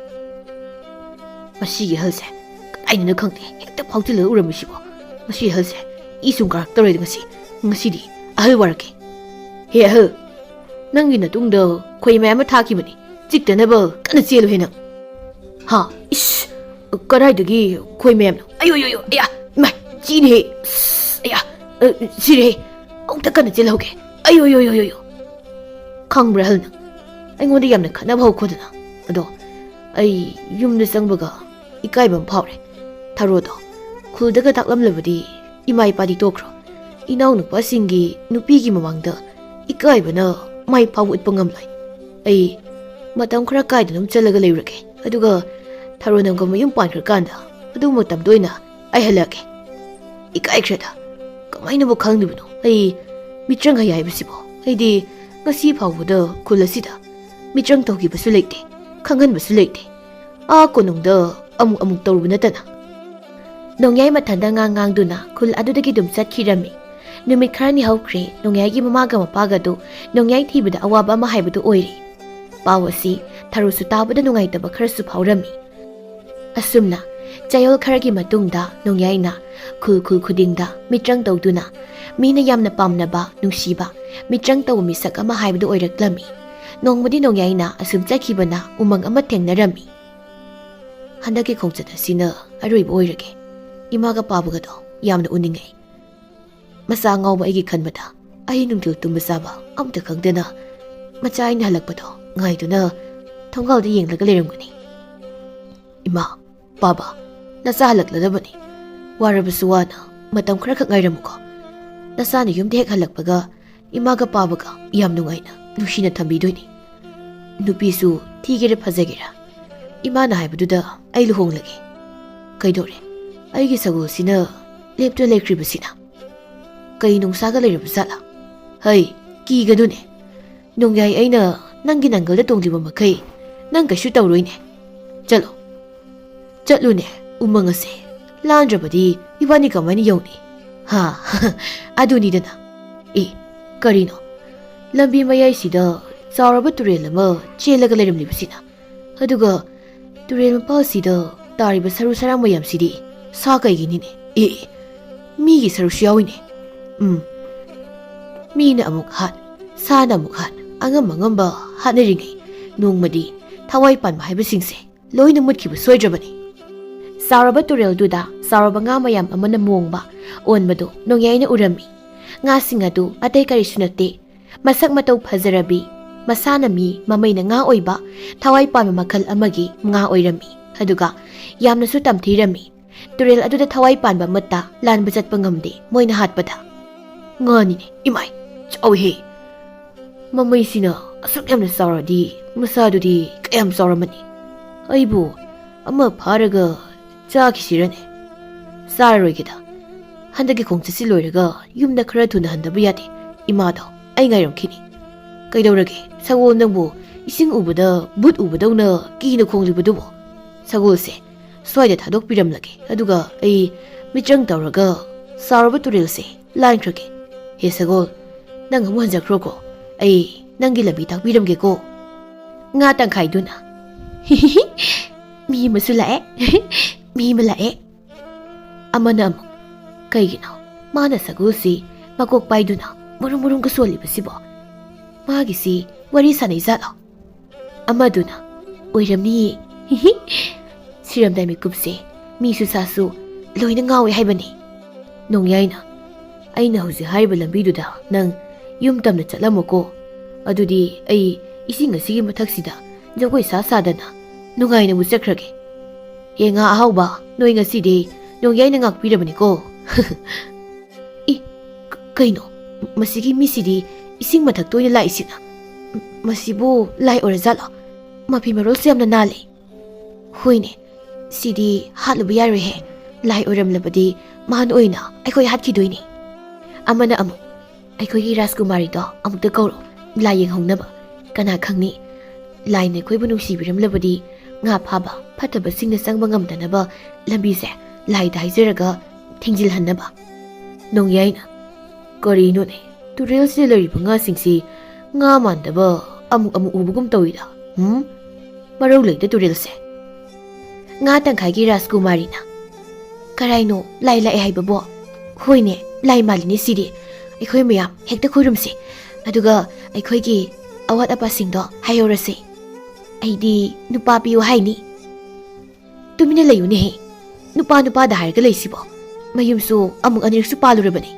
ꯃꯁꯤꯒꯤ ꯑꯍꯜꯁꯦ ꯀꯗꯥꯏꯗꯅꯣ ꯈꯪꯗꯦ ꯍꯦꯛꯇ ꯐꯥꯎꯖꯤꯜꯂꯒ ꯎꯔꯝꯃꯤꯁꯤꯕꯣ ꯃꯁꯤ ꯑꯍꯜꯁꯦ ꯏ ꯁꯨꯝ ꯀꯥꯔꯛꯇꯧꯔꯦꯗ ꯉꯁꯤꯗꯤ ꯑꯍꯜ ꯋꯥꯔꯛꯀꯦ ꯍꯦ ꯑꯍꯜ ꯅꯪꯒꯤ ꯅꯇꯨꯡꯗ ꯈꯣꯏ ꯃꯌꯥꯝ ꯑꯃ ꯊꯥꯈꯤꯕꯅꯤ ꯆꯤꯛꯇꯅꯕ ꯀꯟꯅ ꯆꯦꯜꯂꯨꯍꯦ ꯅꯪ ꯍꯥ ꯏꯁ ꯀꯗꯥꯏꯗꯒꯤ ꯈꯣꯏ ꯃꯌꯥꯝꯅꯣ ꯑꯌꯣ ꯑꯌꯥ ꯏꯃꯥꯏ ꯆꯤꯅꯦꯍꯦ ꯑꯌꯥ ꯁꯤꯔꯦꯍꯦ ꯑꯃꯨꯛꯇ ꯀꯟꯅ ꯆꯦꯜꯍꯧꯒꯦ ꯑꯌꯣ ꯈꯪꯕ꯭ꯔꯥ ꯑꯍꯜ ꯅꯪ ꯑꯩꯉꯣꯟꯗ ꯌꯥꯝꯅ ꯈꯠꯅꯕ ꯍꯧꯈꯣꯗꯅ ꯑꯗꯣ ꯑꯩ ꯌꯨꯝꯗ ꯆꯪꯕꯒ ꯏꯀꯥꯏꯕ ꯑꯃ ꯐꯥꯎꯔꯦ ꯊꯔꯣꯗꯣ ꯈꯨꯜꯗꯒ ꯇꯥꯛꯂꯝꯂꯕꯗꯤ ꯏꯃꯥ ꯏꯄꯥꯗꯤ ꯇꯣꯛꯈ꯭ꯔꯣ ꯏꯅꯥꯎꯅꯨꯄꯥꯁꯤꯡꯒꯤ ꯅꯨꯄꯤꯒꯤ ꯃꯃꯥꯡꯗ ꯏꯀꯥꯏꯕꯅ ꯃꯥꯏ ꯐꯥꯎꯕ ꯎꯠꯄ ꯉꯝꯂꯣꯏ ꯑꯩ ꯃꯇꯝ ꯈꯔ ꯀꯥꯏꯗꯅ ꯆꯠꯂꯒ ꯂꯩꯔꯨꯔꯒꯦ ꯑꯗꯨꯒ ꯊꯔꯣ ꯅꯪꯒ ꯃꯌꯨꯝ ꯄꯥꯟꯈ꯭ꯔꯀꯥꯟꯗ ꯑꯗꯨ ꯃꯇꯝꯗ ꯑꯣꯏꯅ ꯑꯩ ꯍꯜꯂꯛꯀꯦ ꯏꯀꯥꯏꯈ꯭ꯔꯦꯗ ꯀꯃꯥꯏꯅꯕꯨ ꯈꯪꯂꯤꯕꯅꯣ ꯑꯩ ꯃꯤꯇ꯭ꯔꯪ ꯍꯩ ꯍꯥꯏꯕꯁꯤꯕꯣ ꯑꯩꯗꯤ ꯉꯁꯤ ꯐꯥꯎꯕꯗ ꯈꯨꯜ ꯑꯁꯤꯗ ꯃꯤꯇ꯭ꯔꯪ ꯇꯧꯈꯤꯕꯁꯨ ꯂꯩꯇꯦ ꯈꯪꯍꯟꯕꯁꯨ ꯂꯩꯇꯦ ꯀꯣꯅꯨꯡꯗ ꯑꯃꯨꯛ ꯇꯧꯔꯨꯕ ꯅꯠꯇꯅ ꯅꯣꯡꯌꯥꯏ ꯃꯊꯟꯗ ꯉꯥꯡꯗꯨꯅ ꯈꯨꯜ ꯑꯗꯨꯗꯒꯤ ꯑꯗꯨꯝ ꯆꯠꯈꯤꯔꯝꯃꯤ ꯅꯨꯃꯤꯠ ꯈꯔꯅꯤ ꯍꯧꯈ꯭ꯔꯦ ꯅꯣꯡꯌꯥꯏꯒꯤ ꯃꯃꯥꯒ ꯃꯄꯥꯒꯗꯨ ꯅꯣꯡꯌꯥꯏ ꯊꯤꯕꯗ ꯑꯋꯥꯕ ꯑꯃ ꯍꯥꯏꯕꯗꯨ ꯑꯣꯏꯔꯤ ꯄꯥꯎ ꯑꯁꯤ ꯊꯔꯣꯁꯨ ꯇꯥꯕꯗ ꯅꯨꯡꯉꯥꯏꯇꯕ ꯈꯔꯁꯨ ꯐꯥꯎꯔꯝꯃꯤ ꯑꯁꯨꯝꯅ ꯆꯌꯣꯜ ꯈꯔꯒꯤ ꯃꯇꯨꯡꯗ ꯅꯣꯡꯌꯥꯏꯅ ꯈꯨꯜ ꯈꯨꯗꯤꯡꯗ ꯃꯤꯇ꯭ꯔꯪ ꯇꯧꯗꯨꯅ ꯃꯤꯅ ꯌꯥꯝꯅ ꯄꯥꯝꯅꯕ ꯅꯨꯡꯁꯤꯕ ꯃꯤꯇ꯭ꯔꯪ ꯇꯧꯕ ꯃꯤꯁꯛ ꯑꯃ ꯍꯥꯏꯕꯗꯨ ꯑꯣꯏꯔꯛꯂꯝꯃꯤ ꯅꯣꯡꯃꯗꯤ ꯅꯣꯡꯌꯥꯏꯅ ꯑꯁꯨꯝ ꯆꯠꯈꯤꯕꯅ ꯎꯃꯪ ꯑꯃ ꯊꯦꯡꯅꯔꯝꯃꯤ ꯍꯟꯗꯛꯀꯤ ꯈꯣꯡꯆꯠ ꯑꯁꯤꯅ ꯑꯔꯣꯏꯕ ꯑꯣꯏꯔꯒꯦ ꯏꯃꯥꯒ ꯄꯥꯕꯒꯗꯣ ꯌꯥꯝꯅ ꯎꯅꯤꯡꯉꯦ ꯃꯆꯥ ꯉꯥꯎꯕ ꯑꯩꯒꯤ ꯈꯟꯕꯗ ꯑꯍꯤꯡ ꯅꯨꯡꯊꯤꯜ ꯇꯨꯝꯕ ꯆꯥꯕ ꯑꯝꯇ ꯈꯪꯗꯅ ꯃꯆꯥ ꯑꯩꯅ ꯍꯜꯂꯛꯄꯗꯣ ꯉꯥꯏꯗꯨꯅ ꯊꯣꯡꯒꯥꯜꯗ ꯌꯦꯡꯂꯒ ꯂꯩꯔꯝꯒꯅꯤ ꯏꯃꯥ ꯄꯥꯕ ꯅꯆꯥ ꯍꯜꯂꯛꯂꯗꯕꯅꯤ ꯋꯥꯔꯕꯁꯨ ꯋꯥꯅ ꯃꯇꯝ ꯈꯔꯈꯛ ꯉꯥꯏꯔꯝꯃꯨꯀꯣ ꯅꯆꯥꯅ ꯌꯨꯝꯗ ꯍꯦꯛ ꯍꯜꯂꯛꯄꯒ ꯏꯃꯥꯒ ꯄꯥꯕꯒ ꯌꯥꯝ ꯅꯨꯡꯉꯥꯏꯅ ꯅꯨꯡꯁꯤꯅ ꯊꯝꯕꯤꯗꯣꯏꯅꯤ ꯅꯨꯄꯤꯁꯨ ꯊꯤꯒꯦꯔꯥ ꯐꯖꯒꯦꯔꯥ ꯏꯃꯥꯅ ꯍꯥꯏꯕꯗꯨꯗ ꯑꯩ ꯂꯨꯍꯣꯡꯂꯒꯦ ꯀꯩꯗꯧꯔꯦ ꯑꯩꯒꯤ ꯁꯒꯣꯜꯁꯤꯅ ꯂꯦꯞꯇꯨꯅ ꯂꯩꯈ꯭ꯔꯤꯕꯁꯤꯅ ꯀꯩ ꯅꯨꯡꯁꯥꯒ ꯂꯩꯔꯕ ꯖꯥꯠꯂꯥ ꯍꯩ ꯀꯤꯒꯗꯨꯅꯦ ꯅꯣꯡꯌꯥꯏ ꯑꯩꯅ ꯅꯪꯒꯤ ꯅꯪꯒꯜꯗ ꯇꯣꯡꯂꯤꯕ ꯃꯈꯩ ꯅꯪ ꯀꯩꯁꯨ ꯇꯧꯔꯣꯏꯅꯦ ꯆꯠꯂꯨꯅꯦ ꯎꯃꯪ ꯑꯁꯦ ꯂꯥꯟꯗ꯭ꯔꯕꯗꯤ ꯏꯕꯥꯅꯤ ꯀꯃꯥꯏꯅ ꯌꯧꯅꯤ ꯑꯗꯨꯅꯤꯗꯅ ꯀꯔꯤꯅꯣ ꯂꯝꯕꯤ ꯃꯌꯥꯏꯁꯤꯗ ꯆꯥꯎꯔꯕ ꯇꯨꯔꯦꯜ ꯑꯃ ꯆꯦꯜꯂꯒ ꯂꯩꯔꯝꯂꯤꯕꯁꯤꯅ ꯑꯗꯨꯒ ꯇꯨꯔꯦꯜ ꯃꯄꯥꯜꯁꯤꯗ ꯇꯥꯔꯤꯕ ꯁꯔꯨ ꯁꯔꯥꯡ ꯃꯌꯥꯝꯁꯤꯗꯤ ꯁꯥ ꯀꯩꯒꯤꯅꯤꯅꯦ ꯃꯤꯒꯤ ꯁꯔꯨꯁꯨ ꯌꯥꯎꯏꯅꯦ ꯃꯤꯅ ꯑꯃꯨꯛ ꯍꯥꯠ ꯁꯥꯅ ꯑꯃꯨꯛ ꯍꯥꯠ ꯑꯉꯝꯕ ꯍꯥꯠꯅꯔꯤꯉꯩ ꯅꯣꯡꯃꯗꯤ ꯊꯋꯥꯏ ꯄꯥꯟꯕ ꯍꯥꯏꯕꯁꯤꯡꯁꯦ ꯂꯣꯏꯅ ꯃꯨꯠꯈꯤꯕ ꯁꯣꯏꯗ꯭ꯔꯕꯅꯤ ꯆꯥꯎꯔꯕ ꯇꯨꯔꯦꯜꯗꯨꯗ ꯆꯥꯎꯔꯕ ꯉꯥ ꯃꯌꯥꯝ ꯑꯃꯅ ꯃꯣꯡꯕ ꯑꯣꯟꯕꯗꯨ ꯅꯣꯡꯌꯥꯏꯅ ꯎꯔꯝꯃꯤ ꯉꯥꯁꯤꯡ ꯑꯗꯨ ꯑꯇꯩ ꯀꯔꯤꯁꯨ ꯅꯠꯇꯦ ꯃꯁꯛ ꯃꯇꯧ ꯐꯖꯔꯕꯤ ꯃꯁꯥꯅ ꯃꯤ ꯃꯃꯩꯅ ꯉꯥ ꯑꯣꯏꯕ ꯊꯋꯥꯏ ꯄꯥꯟꯕ ꯃꯈꯜ ꯑꯃꯒꯤ ꯉꯥ ꯑꯣꯏꯔꯝꯃꯤ ꯑꯗꯨꯒ ꯌꯥꯝꯅꯁꯨ ꯇꯝꯊꯤꯔꯝꯃꯤ ꯇꯨꯔꯦꯜ ꯑꯗꯨꯗ ꯊꯋꯥꯏ ꯄꯥꯟꯕ ꯑꯃꯠꯇ ꯂꯥꯟꯕ ꯆꯠꯄ ꯉꯝꯗꯦ ꯃꯣꯏꯅ ꯍꯥꯠꯄꯗ ꯉꯥꯅꯤꯅꯦ ꯏꯃꯥꯏ ꯆꯥꯎꯏꯍꯦ ꯃꯃꯩꯁꯤꯅ ꯑꯁꯨꯛ ꯌꯥꯝꯅ ꯆꯥꯎꯔꯗꯤ ꯃꯁꯥꯗꯨꯗꯤ ꯀꯌꯥꯝ ꯆꯥꯎꯔꯝꯃꯅꯤ ꯑꯩꯕꯨ ꯑꯃ ꯐꯥꯔꯒ ꯆꯥꯈꯤꯁꯤꯔꯅꯦ ꯆꯥꯔꯔꯣꯏꯒꯦꯗ ꯍꯟꯗꯛꯀꯤ ꯈꯣꯡꯆꯠꯁꯤ ꯂꯣꯏꯔꯒ ꯌꯨꯝꯗ ꯈꯔ ꯊꯨꯅ ꯍꯟꯗꯕ ꯌꯥꯗꯦ ꯏꯃꯥꯗꯣ ꯑꯩ ꯉꯥꯏꯔꯝꯈꯤꯅꯤ ꯀꯩꯗꯧꯔꯒꯦ ꯁꯒꯣꯜ ꯅꯪꯕꯨ ꯏꯁꯤꯡ ꯎꯕꯗ ꯕꯨꯠ ꯎꯕꯗꯧꯅ ꯀꯤꯅ ꯈꯣꯡꯂꯤꯕꯗꯨꯕꯨ ꯁꯒꯣꯜꯁꯦ ꯁ꯭ꯋꯥꯏꯗ ꯊꯥꯗꯣꯛꯄꯤꯔꯝꯂꯒꯦ ꯑꯗꯨꯒ ꯑꯩ ꯃꯤꯇ꯭ꯔꯪ ꯇꯧꯔꯒ ꯆꯥꯎꯔꯕ ꯇꯨꯔꯦꯜꯁꯦ ꯂꯥꯟꯈ꯭ꯔꯒꯦ ꯍꯦ ꯁꯒꯣꯜ ꯅꯪ ꯑꯃꯨꯛ ꯍꯟꯖꯈ꯭ꯔꯣꯀꯣ ꯑꯩ ꯅꯪꯒꯤ ꯂꯝꯕꯤ ꯇꯥꯛꯄꯤꯔꯝꯒꯦꯀꯣ ꯉꯥ ꯇꯪꯈꯥꯏꯗꯨꯅ ꯃꯤ ꯑꯃꯁꯨ ꯂꯥꯛꯑꯦ ꯃꯤ ꯑꯃ ꯂꯥꯛꯑꯦ ꯑꯃꯅ ꯑꯃꯨꯛ ꯀꯩꯒꯤꯅꯣ ꯃꯥꯅ ꯁꯒꯣꯜꯁꯤ ꯃꯀꯣꯛ ꯄꯥꯏꯗꯨꯅ ꯃꯔꯨꯝꯒ ꯁꯣꯜꯂꯤꯕꯁꯤꯕꯣ ꯃꯥꯒꯤꯁꯤ ꯋꯥꯔꯤ ꯁꯥꯟꯅꯩ ꯖꯥꯠꯂꯣ ꯑꯃꯗꯨꯅ ꯑꯣꯏꯔꯝꯅꯤꯌꯦ ꯁꯤꯔꯝꯗꯥꯏ ꯃꯤꯀꯨꯞꯁꯦ ꯃꯤꯁꯨ ꯁꯥꯁꯨ ꯂꯣꯏꯅ ꯉꯥꯎꯋꯦ ꯍꯥꯏꯕꯅꯤ ꯅꯣꯡꯌꯥꯏꯅ ꯑꯩꯅ ꯍꯧꯖꯤꯛ ꯍꯥꯏꯔꯤꯕ ꯂꯝꯕꯤꯗꯨꯗ ꯅꯪ ꯌꯨꯝ ꯇꯝꯅ ꯆꯠꯂꯝꯃꯣꯀꯣ ꯑꯗꯨꯗꯤ ꯑꯩ ꯏꯁꯤꯡ ꯑꯁꯤꯒꯤ ꯃꯊꯛꯁꯤꯗ ꯖꯒꯣꯏ ꯁꯥꯗꯅ ꯅꯨꯡꯉꯥꯏꯅꯕꯨ ꯆꯠꯈ꯭ꯔꯒꯦ ꯉꯥ ꯑꯍꯥꯎꯕ ꯅꯣꯏ ꯉꯁꯤꯗꯤ ꯅꯣꯡꯌꯥꯏꯅ ꯉꯥꯛꯄꯤꯔꯕꯅꯤꯀꯣ ꯀꯩꯅꯣ ꯃꯁꯤꯒꯤ ꯃꯤꯁꯤꯗꯤ ꯏꯁꯤꯡ ꯃꯊꯛꯇ ꯑꯣꯏꯅ ꯂꯥꯛꯏꯁꯤꯅ ꯃꯁꯤꯕꯨ ꯂꯥꯏ ꯑꯣꯏꯔꯖꯥꯠꯂꯣ ꯃꯐꯤ ꯃꯔꯣꯜꯁꯨ ꯌꯥꯝꯅ ꯅꯥꯜꯂꯤ ꯍꯣꯏꯅꯦ ꯁꯤꯗꯤ ꯍꯥꯠꯂꯨꯕ ꯌꯥꯔꯣꯏꯍꯦ ꯂꯥꯏ ꯑꯣꯏꯔꯝꯂꯕꯗꯤ ꯃꯥꯅ ꯑꯣꯏꯅ ꯑꯩꯈꯣꯏ ꯍꯥꯠꯈꯤꯗꯣꯏꯅꯤ ꯑꯃꯅ ꯑꯃꯨꯛ ꯑꯩꯈꯣꯏꯒꯤ ꯔꯥꯖꯀꯨꯃꯥꯔꯤꯗꯣ ꯑꯃꯨꯛꯇ ꯀꯧꯔꯣ ꯂꯥꯏ ꯌꯦꯡꯍꯧꯅꯕ ꯀꯅꯥ ꯈꯪꯅꯤ ꯂꯥꯏꯅ ꯑꯩꯈꯣꯏꯕꯨ ꯅꯨꯡꯁꯤꯕꯤꯔꯝꯂꯕꯗꯤ ꯉꯥ ꯐꯥꯕ ꯐꯠꯇꯕꯁꯤꯡꯅ ꯆꯪꯕ ꯉꯝꯗꯅꯕ ꯂꯝꯕꯤꯁꯦ ꯂꯥꯏꯗ ꯍꯥꯏꯖꯔꯒ ꯊꯤꯡꯖꯤꯜꯍꯟꯅꯕ ꯅꯣꯡꯌꯥꯏꯅ ꯀꯔꯤꯅꯣꯅꯦ ꯇꯨꯔꯦꯜꯁꯤꯗ ꯂꯩꯔꯤꯕ ꯉꯥꯁꯤꯡꯁꯤ ꯉꯥ ꯃꯥꯟꯗꯕ ꯑꯃꯨꯛ ꯎꯕꯒꯨꯝ ꯇꯧꯏꯗ ꯃꯔꯧ ꯂꯩꯇ ꯇꯨꯔꯦꯜꯁꯦ ꯉꯥ ꯇꯪꯈꯥꯏꯒꯤ ꯔꯥꯖꯀꯨꯃꯥꯔꯤꯅ ꯀꯔꯥꯏꯅꯣ ꯂꯥꯏ ꯂꯥꯛꯑꯦ ꯍꯥꯏꯕꯕꯣ ꯍꯣꯏꯅꯦ ꯂꯥꯏ ꯃꯥꯜꯂꯤꯅꯦ ꯁꯤꯗꯤ ꯑꯩꯈꯣꯏ ꯃꯌꯥꯝ ꯍꯦꯛꯇ ꯈꯨꯔꯨꯝꯁꯤ ꯑꯗꯨꯒ ꯑꯩꯈꯣꯏꯒꯤ ꯑꯋꯥꯠ ꯑꯄꯥꯁꯤꯡꯗꯣ ꯍꯥꯏꯍꯧꯔꯁꯤ ꯑꯩꯗꯤ ꯅꯨꯄꯥ ꯄꯤꯌꯨ ꯍꯥꯏꯅꯤ ꯇꯨꯃꯤꯟꯅ ꯂꯩꯌꯨꯅꯦꯍꯦ ꯅꯨꯄꯥꯗ ꯍꯥꯏꯔꯒ ꯂꯩꯁꯤꯕꯣ ꯃꯌꯨꯝꯁꯨ ꯑꯃꯨꯛ ꯑꯅꯤꯔꯛꯁꯨ ꯄꯥꯜꯂꯨꯔꯕꯅꯤ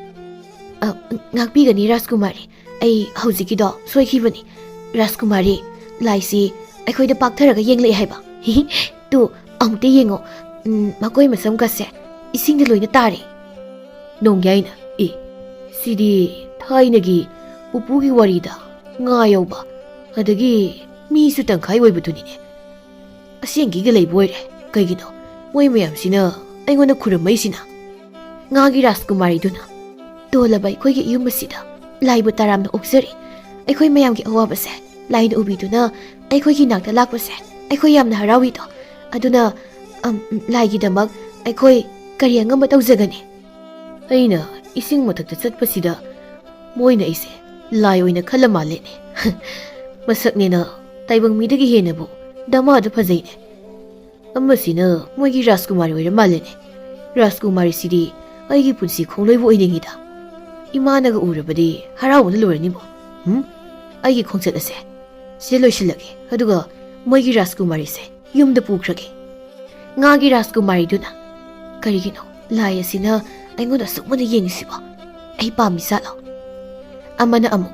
ꯉꯥꯛꯄꯤꯒꯅꯤ ꯔꯥꯖꯀꯨꯃꯥꯔꯤ ꯑꯩ ꯍꯧꯖꯤꯛꯀꯤꯗꯣ ꯁꯣꯏꯈꯤꯕꯅꯤ ꯔꯥꯖꯀꯨꯃꯥꯔꯤ ꯂꯥꯏꯁꯤ ꯑꯩꯈꯣꯏꯗ ꯄꯥꯛꯊꯔꯒ ꯌꯦꯡꯂꯛꯏ ꯍꯥꯏꯕ ꯇꯨ ꯑꯃꯨꯛꯇ ꯌꯦꯡꯉꯣ ꯃꯈꯣꯏ ꯃꯁꯝꯒꯁꯦ ꯏꯁꯤꯡꯗ ꯂꯣꯏꯅ ꯇꯥꯔꯦ ꯅꯣꯡꯌꯥꯏꯅ ꯁꯤꯗꯤ ꯊꯥꯏꯅꯒꯤ ꯄꯨꯄꯨꯒꯤ ꯋꯥꯔꯤꯗ ꯉꯥ ꯌꯧꯕ ꯑꯗꯒꯤ ꯃꯤꯁꯨ ꯇꯪꯈꯥꯏ ꯑꯣꯏꯕꯗꯨꯅꯤꯅꯦ ꯑꯁꯦꯡꯒꯤꯒ ꯂꯩꯕ ꯑꯣꯏꯔꯦ ꯀꯩꯒꯤꯅꯣ ꯃꯣꯏ ꯃꯌꯥꯝꯁꯤꯅ ꯑꯩꯉꯣꯟꯗ ꯈꯨꯔꯨꯝꯃꯩꯁꯤꯅ ꯉꯥꯒꯤ ꯔꯥꯖꯀꯨꯃꯥꯔꯤꯗꯨꯅ ꯇꯣꯜꯂꯕ ꯑꯩꯈꯣꯏꯒꯤ ꯌꯨꯝ ꯑꯁꯤꯗ ꯂꯥꯏꯕꯨ ꯇꯔꯥꯝꯅ ꯑꯣꯛꯆꯔꯤ ꯑꯩꯈꯣꯏ ꯃꯌꯥꯝꯒꯤ ꯑꯋꯥꯕꯁꯦ ꯂꯥꯏꯅ ꯎꯕꯤꯗꯨꯅ ꯑꯩꯈꯣꯏꯒꯤ ꯅꯥꯛꯇ ꯂꯥꯛꯄꯁꯦ ꯑꯩꯈꯣꯏ ꯌꯥꯝꯅ ꯍꯔꯥꯎꯏꯗꯣ ꯑꯗꯨꯅ ꯂꯥꯏꯒꯤꯗꯃꯛ ꯑꯩꯈꯣই ꯀꯔꯤ ꯑꯉꯝꯕ ꯇꯧꯖꯒꯅꯤ ꯑꯩꯅ ꯏꯁꯤꯡ ꯃꯊꯛꯇ ꯆꯠꯄꯁꯤꯗ ꯃꯣꯏꯅ ꯑꯩꯁꯦ ꯂꯥꯏ ꯑꯣꯏꯅ ꯈꯜꯂ ꯃꯥꯜꯂꯦꯅꯦ ꯃꯁꯛꯅꯦꯅ ꯇꯥꯏꯕꯪ ꯃꯤꯗꯒꯤ ꯍꯦꯟꯅꯕꯨ ꯗꯃꯥꯗ ꯐꯖꯩꯅꯦ ꯑꯃꯁꯤꯅ ꯃꯣꯏꯒꯤ ꯔꯥꯖꯀꯨꯃꯥꯔꯤ ꯑꯣꯏꯔ ꯃꯥꯜꯂꯦꯅꯦ ꯔꯥꯖꯀꯨꯃꯥꯔꯤꯁꯤꯗꯤ ꯑꯩꯒꯤ ꯄꯨꯟꯁꯤ ꯈꯣꯡꯂꯣꯏꯕ ꯑꯣꯏꯅꯤꯡꯉꯤꯗ 이마나가 우르버디 하라오는 로르니모 아이기 콩set나세 실로실라게 하두가 뭐이기 라스쿠마리세 윰다 부크라게 nga기 라스쿠마리두나 그리기노 라이아시나 아이고다 속모나 옌시보 아이 밤미살로 아마나 아무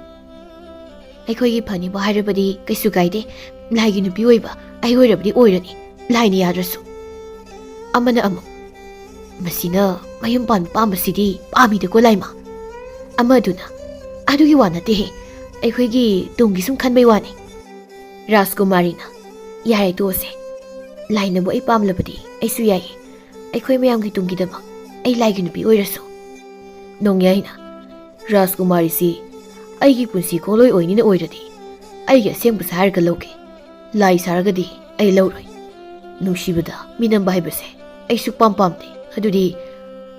아이코이기 파니보 하르버디 그이수 가이데 라이기 누비 오이바 아이 오이러버디 오이러니 라이니 야드르수 아마나 아무 마시나 마윰 반 밤바시디 밤이데고 라이마 아마두나 아두기 와나데 ꯑꯩꯈꯣꯏꯒꯤ ꯇꯨꯡꯒꯤ ꯁꯨꯝ ꯈꯟꯕꯩ ꯋꯥꯅꯤ ꯔꯥꯖꯀꯨꯃꯥꯔꯤꯅ ꯌꯥꯔꯦ ꯇꯣꯛꯑꯁꯦ ꯂꯥꯏꯅꯕꯨ ꯑꯩ ꯄꯥꯝꯂꯕꯗꯤ ꯑꯩꯁꯨ ꯌꯥꯏꯌꯦ ꯑꯩꯈꯣꯏ ꯃꯌꯥꯝꯒꯤ ꯇꯨꯡꯒꯤꯗꯃꯛ ꯑꯩ ꯂꯥꯏꯒꯤ ꯅꯨꯄꯤ ꯑꯣꯏꯔꯁꯨ ꯅꯣꯡꯌꯥꯏꯅ ꯔꯥꯖꯀꯨꯃꯥꯔꯤꯁꯤ ꯑꯩꯒꯤ ꯄꯨꯟꯁꯤ ꯈꯣꯡꯂꯣꯏ ꯑꯣꯏꯅꯤꯅ ꯑꯣꯏꯔꯗꯤ ꯑꯩꯒꯤ ꯑꯁꯦꯡꯕꯁꯦ ꯍꯥꯏꯔꯒ ꯂꯧꯒꯦ ꯂꯥꯏ ꯁꯥꯔꯒꯗꯤ ꯑꯩ ꯂꯧꯔꯣꯏ ꯅꯨꯡꯁꯤꯕꯗ ꯃꯤꯅꯝꯕ ꯍꯥꯏꯕꯁꯦ ꯑꯩ ꯁꯨꯛꯄꯥꯝ ꯄꯥꯝꯗꯦ ꯑꯗꯨꯗꯤ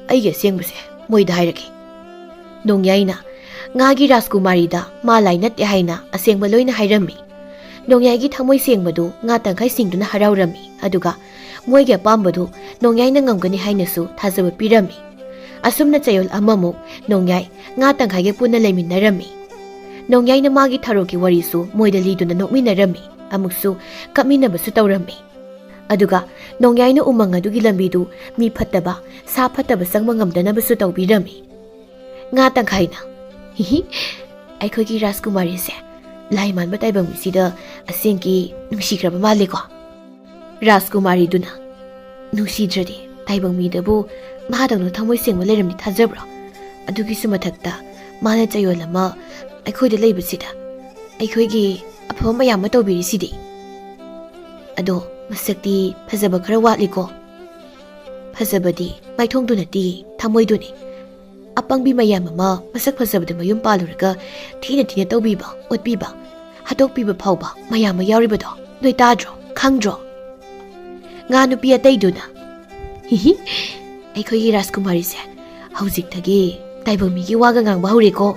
ꯑꯩꯒꯤ ꯑꯁꯦꯡꯕꯁꯦ ꯃꯣꯏꯗ ꯍꯥꯏꯔꯒꯦ ꯅꯣꯡꯌꯥꯏꯅ nga기 ꯔꯥꯖꯀꯨꯃꯥꯔꯤꯗ ꯃꯥ ꯂꯥꯏ ꯅꯠꯇꯦ ꯍꯥꯏꯅ ꯑꯁꯦꯡꯕ ꯂꯣꯏꯅ ꯍꯥꯏꯔꯝꯃꯤ ꯅꯣꯡꯌꯥꯏꯒꯤ ꯊꯃꯣꯏ ꯁꯦꯡꯕꯗꯨ ꯉꯥ ꯇꯪꯈꯥꯏꯁꯤꯡꯗꯨꯅ ꯍꯔꯥꯎꯔꯝꯃꯤ ꯑꯗꯨꯒ ꯃꯣꯏꯒꯤ ꯑꯄꯥꯝꯕꯗꯨ ꯅꯣꯡꯌꯥꯏꯅ ꯉꯝꯒꯅꯤ ꯍꯥꯏꯅꯁꯨ ꯊꯥꯖꯕ ꯄꯤꯔꯝꯃꯤ ꯑꯁꯨꯝꯅ ꯆꯌꯣꯜ ꯑꯃꯃꯨꯛ ꯅꯣꯡꯌꯥꯏ ꯉꯥ ꯇꯪꯈꯥꯏꯒ ꯄꯨꯟꯅ ꯂꯩꯃꯤꯟꯅꯔꯝꯃꯤ ꯅꯣꯡꯌꯥꯏꯅ ꯃꯥꯒꯤ ꯊꯔꯣꯒꯤ ꯋꯥꯔꯤꯁꯨ ꯃꯣꯏꯗ ꯂꯤꯗꯨꯅ ꯅꯣꯛꯃꯤꯟꯅꯔꯝꯃꯤ ꯑꯃꯨꯛꯁꯨ ꯀꯞꯃꯤꯟꯅꯕꯁꯨ ꯇꯧꯔꯝꯃꯤ ꯑꯗꯨꯒ ꯅꯣꯡꯌꯥꯏꯅ ꯎꯃꯪ ꯑꯗꯨꯒꯤ ꯂꯝꯕꯤꯗꯨ ꯃꯤ ꯐꯠꯇꯕ ꯁꯥ ꯐꯠꯇꯕ ꯆꯪꯕ ꯉꯝꯗꯅꯕꯁꯨ ꯇꯧꯕꯤꯔꯝꯃꯤ ꯉꯥ ꯇꯪꯈꯥꯏꯅ ꯑꯩꯈꯣꯏꯒꯤ ꯔꯥꯖꯀꯨꯃꯥꯔꯤꯁꯦ ꯂꯥꯏ ꯃꯥꯟꯕ ꯇꯥꯏꯕꯪ ꯃꯤꯁꯤꯗ ꯑꯁꯦꯡꯀꯤ ꯅꯨꯡꯁꯤꯈ꯭ꯔꯕ ꯃꯥꯜꯂꯦꯀꯣ ꯔꯥꯖꯀꯨꯃꯥꯔꯤꯗꯨꯅ ꯅꯨꯡꯁꯤꯗ꯭ꯔꯗꯤ ꯇꯥꯏꯕꯪ ꯃꯤꯗꯕꯨ ꯃꯍꯥꯛꯗꯧꯅ ꯊꯃꯣꯏ ꯁꯦꯡꯕ ꯂꯩꯔꯝꯅꯤ ꯊꯥꯖꯕ꯭ꯔꯣ ꯑꯗꯨꯒꯤꯁꯨ ꯃꯊꯛꯇ ꯃꯥꯅ ꯆꯌꯣꯜ ꯑꯃ ꯑꯩꯈꯣꯏꯗ ꯂꯩꯕꯁꯤꯗ ꯑꯩꯈꯣꯏꯒꯤ ꯑꯐꯕ ꯃꯌꯥꯝ ꯑꯃ ꯇꯧꯕꯤꯔꯤꯁꯤꯗꯤ ꯑꯗꯣ ꯃꯁꯛꯇꯤ ꯐꯖꯕ ꯈꯔ ꯋꯥꯠꯂꯤꯀꯣ ꯐꯖꯕꯗꯤ ꯃꯥꯏꯊꯣꯡꯗꯨ ꯅꯠꯇꯦ ꯊꯃꯣꯏꯗꯨꯅꯤ ꯑꯄꯪꯕꯤ ꯃꯌꯥꯝ ꯑꯃ ꯃꯁꯛ ꯐꯖꯕꯗ ꯃꯌꯨꯝ ꯄꯥꯜꯂꯨꯔꯒ ꯊꯤꯅ ꯊꯤꯅ ꯇꯧꯕꯤꯕ ꯑꯣꯠꯄꯤꯕ ꯍꯥꯠꯇꯣꯛꯄꯤꯕ ꯐꯥꯎꯕ ꯃꯌꯥꯝ ꯑꯃ ꯌꯥꯎꯔꯤꯕꯗꯣ ꯅꯣꯏ ꯇꯥꯗ꯭ꯔꯣ ꯈꯪꯗ꯭ꯔꯣ ꯉꯥ ꯅꯨꯄꯤ ꯑꯇꯩꯗꯨꯅ ꯑꯩꯈꯣꯏꯒꯤ ꯔꯥꯖꯀꯨꯃꯥꯔꯤꯁꯦ ꯍꯧꯖꯤꯛꯇꯒꯤ ꯇꯥꯏꯕꯪ ꯃꯤꯒꯤ ꯋꯥꯒ ꯉꯥꯡꯕ ꯍꯧꯔꯦꯀꯣ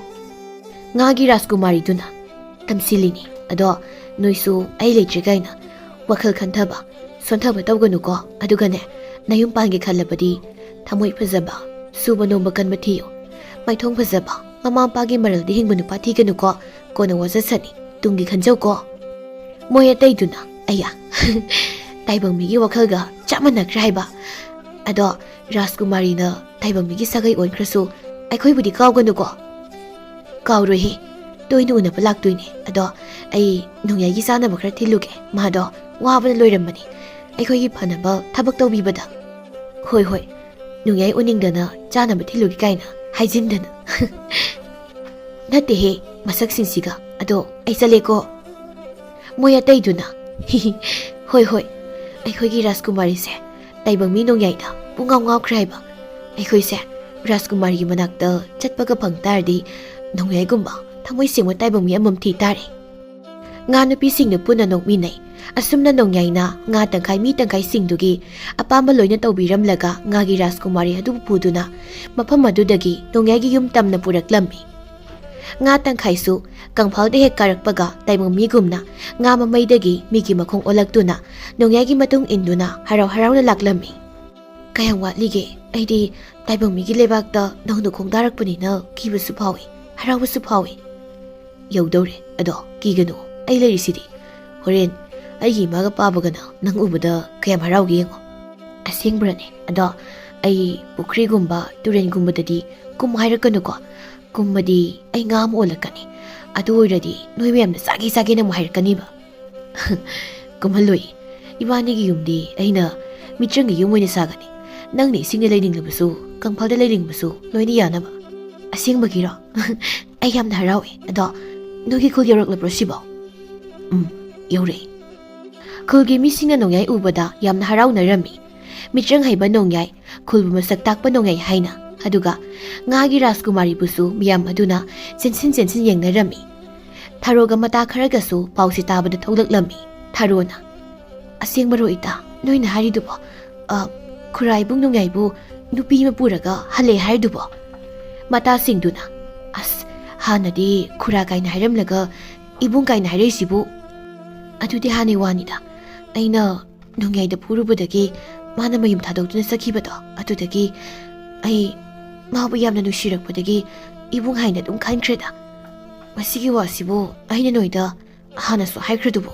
ꯉꯥꯒꯤ ꯔꯥꯖꯀꯨꯃꯥꯔꯤꯗꯨꯅ ꯇꯝꯁꯤꯜꯂꯤꯅꯤ ꯑꯗꯣ ꯅꯣꯏꯁꯨ ꯑꯩ ꯂꯩꯇ꯭ꯔꯦ ꯀꯥꯏꯅ ꯋꯥꯈꯜ ꯈꯟꯊꯕ ꯁꯣꯟꯊꯕ ꯇꯧꯒꯅꯨꯀꯣ ꯑꯗꯨꯒꯅꯦ ꯅꯌꯨꯝ ꯄꯥꯟꯒꯦ ꯈꯜꯂꯕꯗꯤ ꯊꯃꯣꯏ ꯐꯖꯕ ꯁꯨꯕ ꯅꯣꯝꯕ ꯀꯟꯕ ꯊꯤꯌꯨ ꯃꯥꯏꯊꯣꯡ ꯐꯖꯕ ꯃꯃꯥ ꯃꯄꯥꯒꯤ ꯃꯔꯜꯗ ꯍꯤꯡꯕ ꯅꯨꯄꯥ ꯊꯤꯒꯅꯨꯀꯣ ꯀꯣꯟꯅ ꯋꯥꯖꯁꯅꯤ ꯇꯨꯡꯒꯤ ꯈꯟꯖꯧꯀꯣ ꯃꯣꯏ ꯑꯇꯩꯗꯨꯅ ꯑꯩꯌꯥ ꯇꯥꯏꯕꯪ ꯃꯤꯒꯤ ꯋꯥꯈꯜꯒ ꯆꯞ ꯃꯥꯟꯅꯈ꯭ꯔꯦ ꯍꯥꯏꯕ ꯑꯗꯣ ꯔꯥꯖꯀꯨꯃꯥꯔꯤꯅ ꯇꯥꯏꯕꯪ ꯃꯤꯒꯤ ꯁꯥꯒꯩ ꯑꯣꯟꯈ꯭ꯔꯁꯨ ꯑꯩꯈꯣꯏꯕꯨꯗꯤ ꯀꯥꯎꯒꯅꯨꯀꯣ ꯀꯥꯎꯔꯣꯏꯍꯦ ꯇꯣꯏꯅ ꯎꯅꯕ ꯂꯥꯛꯇꯣꯏꯅꯦ ꯑꯗꯣ ꯑꯩ ꯅꯣꯡꯌꯥꯏꯒꯤ ꯆꯥꯅꯕ ꯈꯔ ꯊꯤꯜꯂꯨꯒꯦ ꯃꯥꯗꯣ ꯋꯥꯕꯅ ꯂꯣꯏꯔꯝꯕꯅꯤ ꯑꯩꯈꯣꯏꯒꯤ ꯐꯅꯕ ꯊꯕꯛ ꯇꯧꯕꯤꯕꯗ ꯍꯣꯏ ꯍꯣꯏ ꯅꯣꯡꯌꯥꯏ ꯎꯅꯤꯡꯗꯅ ꯆꯥꯅꯕ ꯊꯤꯜꯂꯨꯒꯦ ꯀꯥꯏꯅ ꯍꯥꯏꯖꯤꯟꯗꯅ ꯅꯠꯇꯦꯍꯦ ꯃꯁꯛꯁꯤꯡꯁꯤꯒ ꯑꯗꯣ ꯑꯩ ꯆꯠꯂꯦꯀꯣ ꯃꯣꯏ ꯑꯇꯩꯗꯨꯅ ꯍꯣꯏ ꯍꯣꯏ ꯑꯩꯈꯣꯏꯒꯤ ꯔꯥꯖꯀꯨꯃꯥꯔꯤꯁꯦ ꯇꯥꯏꯕꯪ ꯃꯤ ꯅꯣꯡꯌꯥꯏꯗ ꯄꯨꯡꯉꯥꯎ ꯉꯥꯎꯈ꯭ꯔꯦ ꯍꯥꯏꯕ ꯑꯩꯈꯣꯏꯁꯦ ꯔꯥꯖꯀꯨꯃꯥꯔꯤꯒꯤ ꯃꯅꯥꯛꯇ ꯆꯠꯄꯒ ꯐꯪ ꯇꯥꯔꯗꯤ ꯅꯣꯡꯌꯥꯏꯒꯨꯝꯕ ꯊꯃꯣꯏ ꯁꯦꯡꯕ ꯇꯥꯏꯕꯪ ꯃꯤ ꯑꯃꯃꯝ ꯊꯤ ꯇꯥꯔꯦ ꯉꯥ ꯅꯨꯄꯤꯁꯤꯡꯅ ꯄꯨꯟꯅ ꯅꯣꯛꯃꯤꯟꯅꯩ ꯑꯁꯨꯝꯅ ꯅꯣꯡꯌꯥꯏꯅ ꯉꯥ ꯇꯪꯈꯥꯏ ꯃꯤ ꯇꯪꯈꯥꯏꯁꯤꯡꯗꯨꯒꯤ ꯑꯄꯥꯝꯕ ꯂꯣꯏꯅ ꯇꯧꯕꯤꯔꯝꯂꯒ ꯉꯥꯒꯤ ꯔꯥꯖꯀꯨꯃꯥꯔꯤ ꯑꯗꯨꯕꯨ ꯄꯨꯗꯨꯅ ꯃꯐꯝ ꯑꯗꯨꯗꯒꯤ ꯅꯣꯡꯌꯥꯏꯒꯤ ꯌꯨꯝ ꯇꯝꯅ ꯄꯨꯔꯛꯂꯝꯃꯤ ꯉꯥ ꯇꯪꯈꯥꯏꯁꯨ ꯀꯪꯐꯥꯜꯗ ꯍꯦꯛ ꯀꯥꯔꯛꯄꯒ ꯇꯥꯏꯕꯪ ꯃꯤꯒꯨꯝꯅ ꯉꯥ ꯃꯃꯩꯗꯒꯤ ꯃꯤꯒꯤ ꯃꯈꯣꯡ ꯑꯣꯜꯂꯛꯇꯨꯅ ꯅꯣꯡꯌꯥꯏꯒꯤ ꯃꯇꯨꯡ ꯏꯟꯗꯨꯅ ꯍꯔꯥꯎ ꯍꯔꯥꯎꯅ ꯂꯥꯛꯂꯝꯃꯤ ꯀꯌꯥꯝ ꯋꯥꯠꯂꯤꯒꯦ ꯑꯩꯗꯤ ꯇꯥꯏꯕꯪ ꯃꯤꯒꯤ ꯂꯩꯕꯥꯛꯇ ꯅꯧꯅ ꯈꯣꯡꯗꯥꯔꯛꯄꯅꯤꯅ ꯀꯤꯕꯁꯨ ꯐꯥꯎꯏ ꯍꯔꯥꯎꯕꯁꯨ ꯐꯥꯎꯏ ꯌꯧꯗꯧꯔꯦ ꯑꯗꯣ ꯀꯤꯒꯅꯨ ꯑꯩ ꯂꯩꯔꯤꯁꯤꯗꯤ ꯍꯣꯔꯦꯟ ꯑꯩꯒꯤ ꯏꯃꯥꯒ ꯄꯥꯕꯒꯅ ꯅꯪ ꯎꯕꯗ ꯀꯌꯥꯝ ꯍꯔꯥꯎꯒꯦ ꯌꯦꯡꯉꯣ ꯑꯁꯦꯡꯕ꯭ꯔꯅꯦ ꯑꯗꯣ ꯑꯩ ꯄꯨꯈ꯭ꯔꯤꯒꯨꯝꯕ ꯇꯨꯔꯦꯟꯒꯨꯝꯕꯗꯗꯤ ꯀꯨꯝ ꯍꯥꯏꯔꯛꯀꯅꯨꯀꯣ ꯀꯨꯝꯕꯗꯤ ꯑꯩ ꯉꯥ ꯑꯃ ꯑꯣꯜꯂꯛꯀꯅꯤ ꯑꯗꯨ ꯑꯣꯏꯔꯗꯤ ꯅꯣꯏ ꯃꯌꯥꯝꯅ ꯆꯥꯒꯦ ꯆꯥꯒꯦꯅ ꯑꯃꯨꯛ ꯍꯥꯏꯔꯛꯀꯅꯤꯕ ꯀꯨꯝꯍꯜꯂꯣꯏ ꯏꯕꯥꯅꯤꯒꯤ ꯌꯨꯝꯗꯤ ꯑꯩꯅ ꯃꯤꯇ꯭ꯔꯪꯒꯤ ꯌꯨꯝ ꯑꯣꯏꯅ ꯁꯥꯒꯅꯤ ꯅꯪꯅ ꯏꯁꯤꯡꯗ ꯂꯩꯅꯤꯡꯂꯕꯁꯨ ꯀꯪꯐꯥꯜꯗ ꯂꯩꯅꯤꯡꯕꯁꯨ ꯂꯣꯏꯅ ꯌꯥꯅꯕ ꯑꯁꯦꯡꯕꯒꯤꯔꯣ ꯑꯩ ꯌꯥꯝꯅ ꯍꯔꯥꯎꯏ ꯑꯗꯣ ꯅꯣꯏꯒꯤ ꯈꯨꯜ ꯌꯧꯔꯛꯂꯕ꯭ꯔꯣ ꯁꯤꯕꯣ ꯌꯧꯔꯛꯏ ꯈꯨꯜꯒꯤ ꯃꯤꯁꯤꯡꯅ ꯅꯣꯡꯌꯥꯏ ꯎꯕꯗ ꯌꯥꯝꯅ ꯍꯔꯥꯎꯅꯔꯝꯃꯤ ꯃꯤꯇ꯭ꯔꯪ ꯍꯩꯕ ꯅꯣꯡꯌꯥꯏ ꯈꯨꯜꯕꯨ ꯃꯁꯛ ꯇꯥꯛꯄ ꯅꯣꯡꯌꯥꯏ ꯍꯥꯏꯅ ꯑꯗꯨꯒ ꯉꯥꯒꯤ ꯔꯥꯖꯀꯨꯃꯥꯔꯤꯕꯨꯁꯨ ꯃꯤꯌꯥꯝ ꯑꯗꯨꯅ ꯆꯦꯟꯁꯤꯟ ꯌꯦꯡꯅꯔꯝꯃꯤ ꯊꯥꯔꯣꯒ ꯃꯇꯥ ꯈꯔꯒꯁꯨ ꯄꯥꯎꯁꯤ ꯇꯥꯕꯗ ꯊꯣꯛꯂꯛꯂꯝꯃꯤ ꯊꯥꯔꯣꯅ ꯑꯁꯦꯡꯕꯔꯣ ꯏꯇꯥ ꯅꯣꯏꯅ ꯍꯥꯏꯔꯤꯗꯨꯕꯣ ꯈꯨꯔꯥꯏꯕꯨꯡ ꯅꯣꯡꯌꯥꯏꯕꯨ ꯅꯨꯄꯤ ꯑꯃ ꯄꯨꯔꯒ ꯍꯜꯂꯦ ꯍꯥꯏꯔꯤꯗꯨꯕꯣ ꯃꯇꯥꯁꯤꯡꯗꯨꯅ ꯑꯁ ꯍꯥꯟꯅꯗꯤ ꯈꯨꯔꯥ ꯀꯥꯏꯅ ꯍꯥꯏꯔꯝꯂꯒ ꯏꯕꯨꯡ ꯀꯥꯏꯅ ꯍꯥꯏꯔꯛꯏꯁꯤꯕꯨ ꯑꯗꯨꯗꯤ ꯍꯥꯟꯅꯩ ꯋꯥꯅꯤꯗ ꯑꯩꯅ ꯅꯣꯡꯌꯥꯏꯗ ꯄꯨꯔꯨꯕꯗꯒꯤ ꯃꯥꯅ ꯃꯌꯨꯝ ꯊꯥꯗꯣꯛꯇꯨꯅ ꯆꯠꯈꯤꯕꯗꯣ ꯑꯗꯨꯗꯒꯤ ꯑꯩ ꯃꯥꯕꯨ ꯌꯥꯝꯅ ꯅꯨꯡꯁꯤꯔꯛꯄꯗꯒꯤ ꯏꯕꯨꯡ ꯍꯥꯏꯅ ꯑꯗꯨꯝ ꯈꯟꯈ꯭ꯔꯦꯗ ꯃꯁꯤꯒꯤ ꯋꯥꯁꯤꯕꯨ ꯑꯩꯅ ꯅꯣꯏꯗ ꯍꯥꯟꯅꯁꯨ ꯍꯥꯏꯈ꯭ꯔꯗꯨꯕꯨ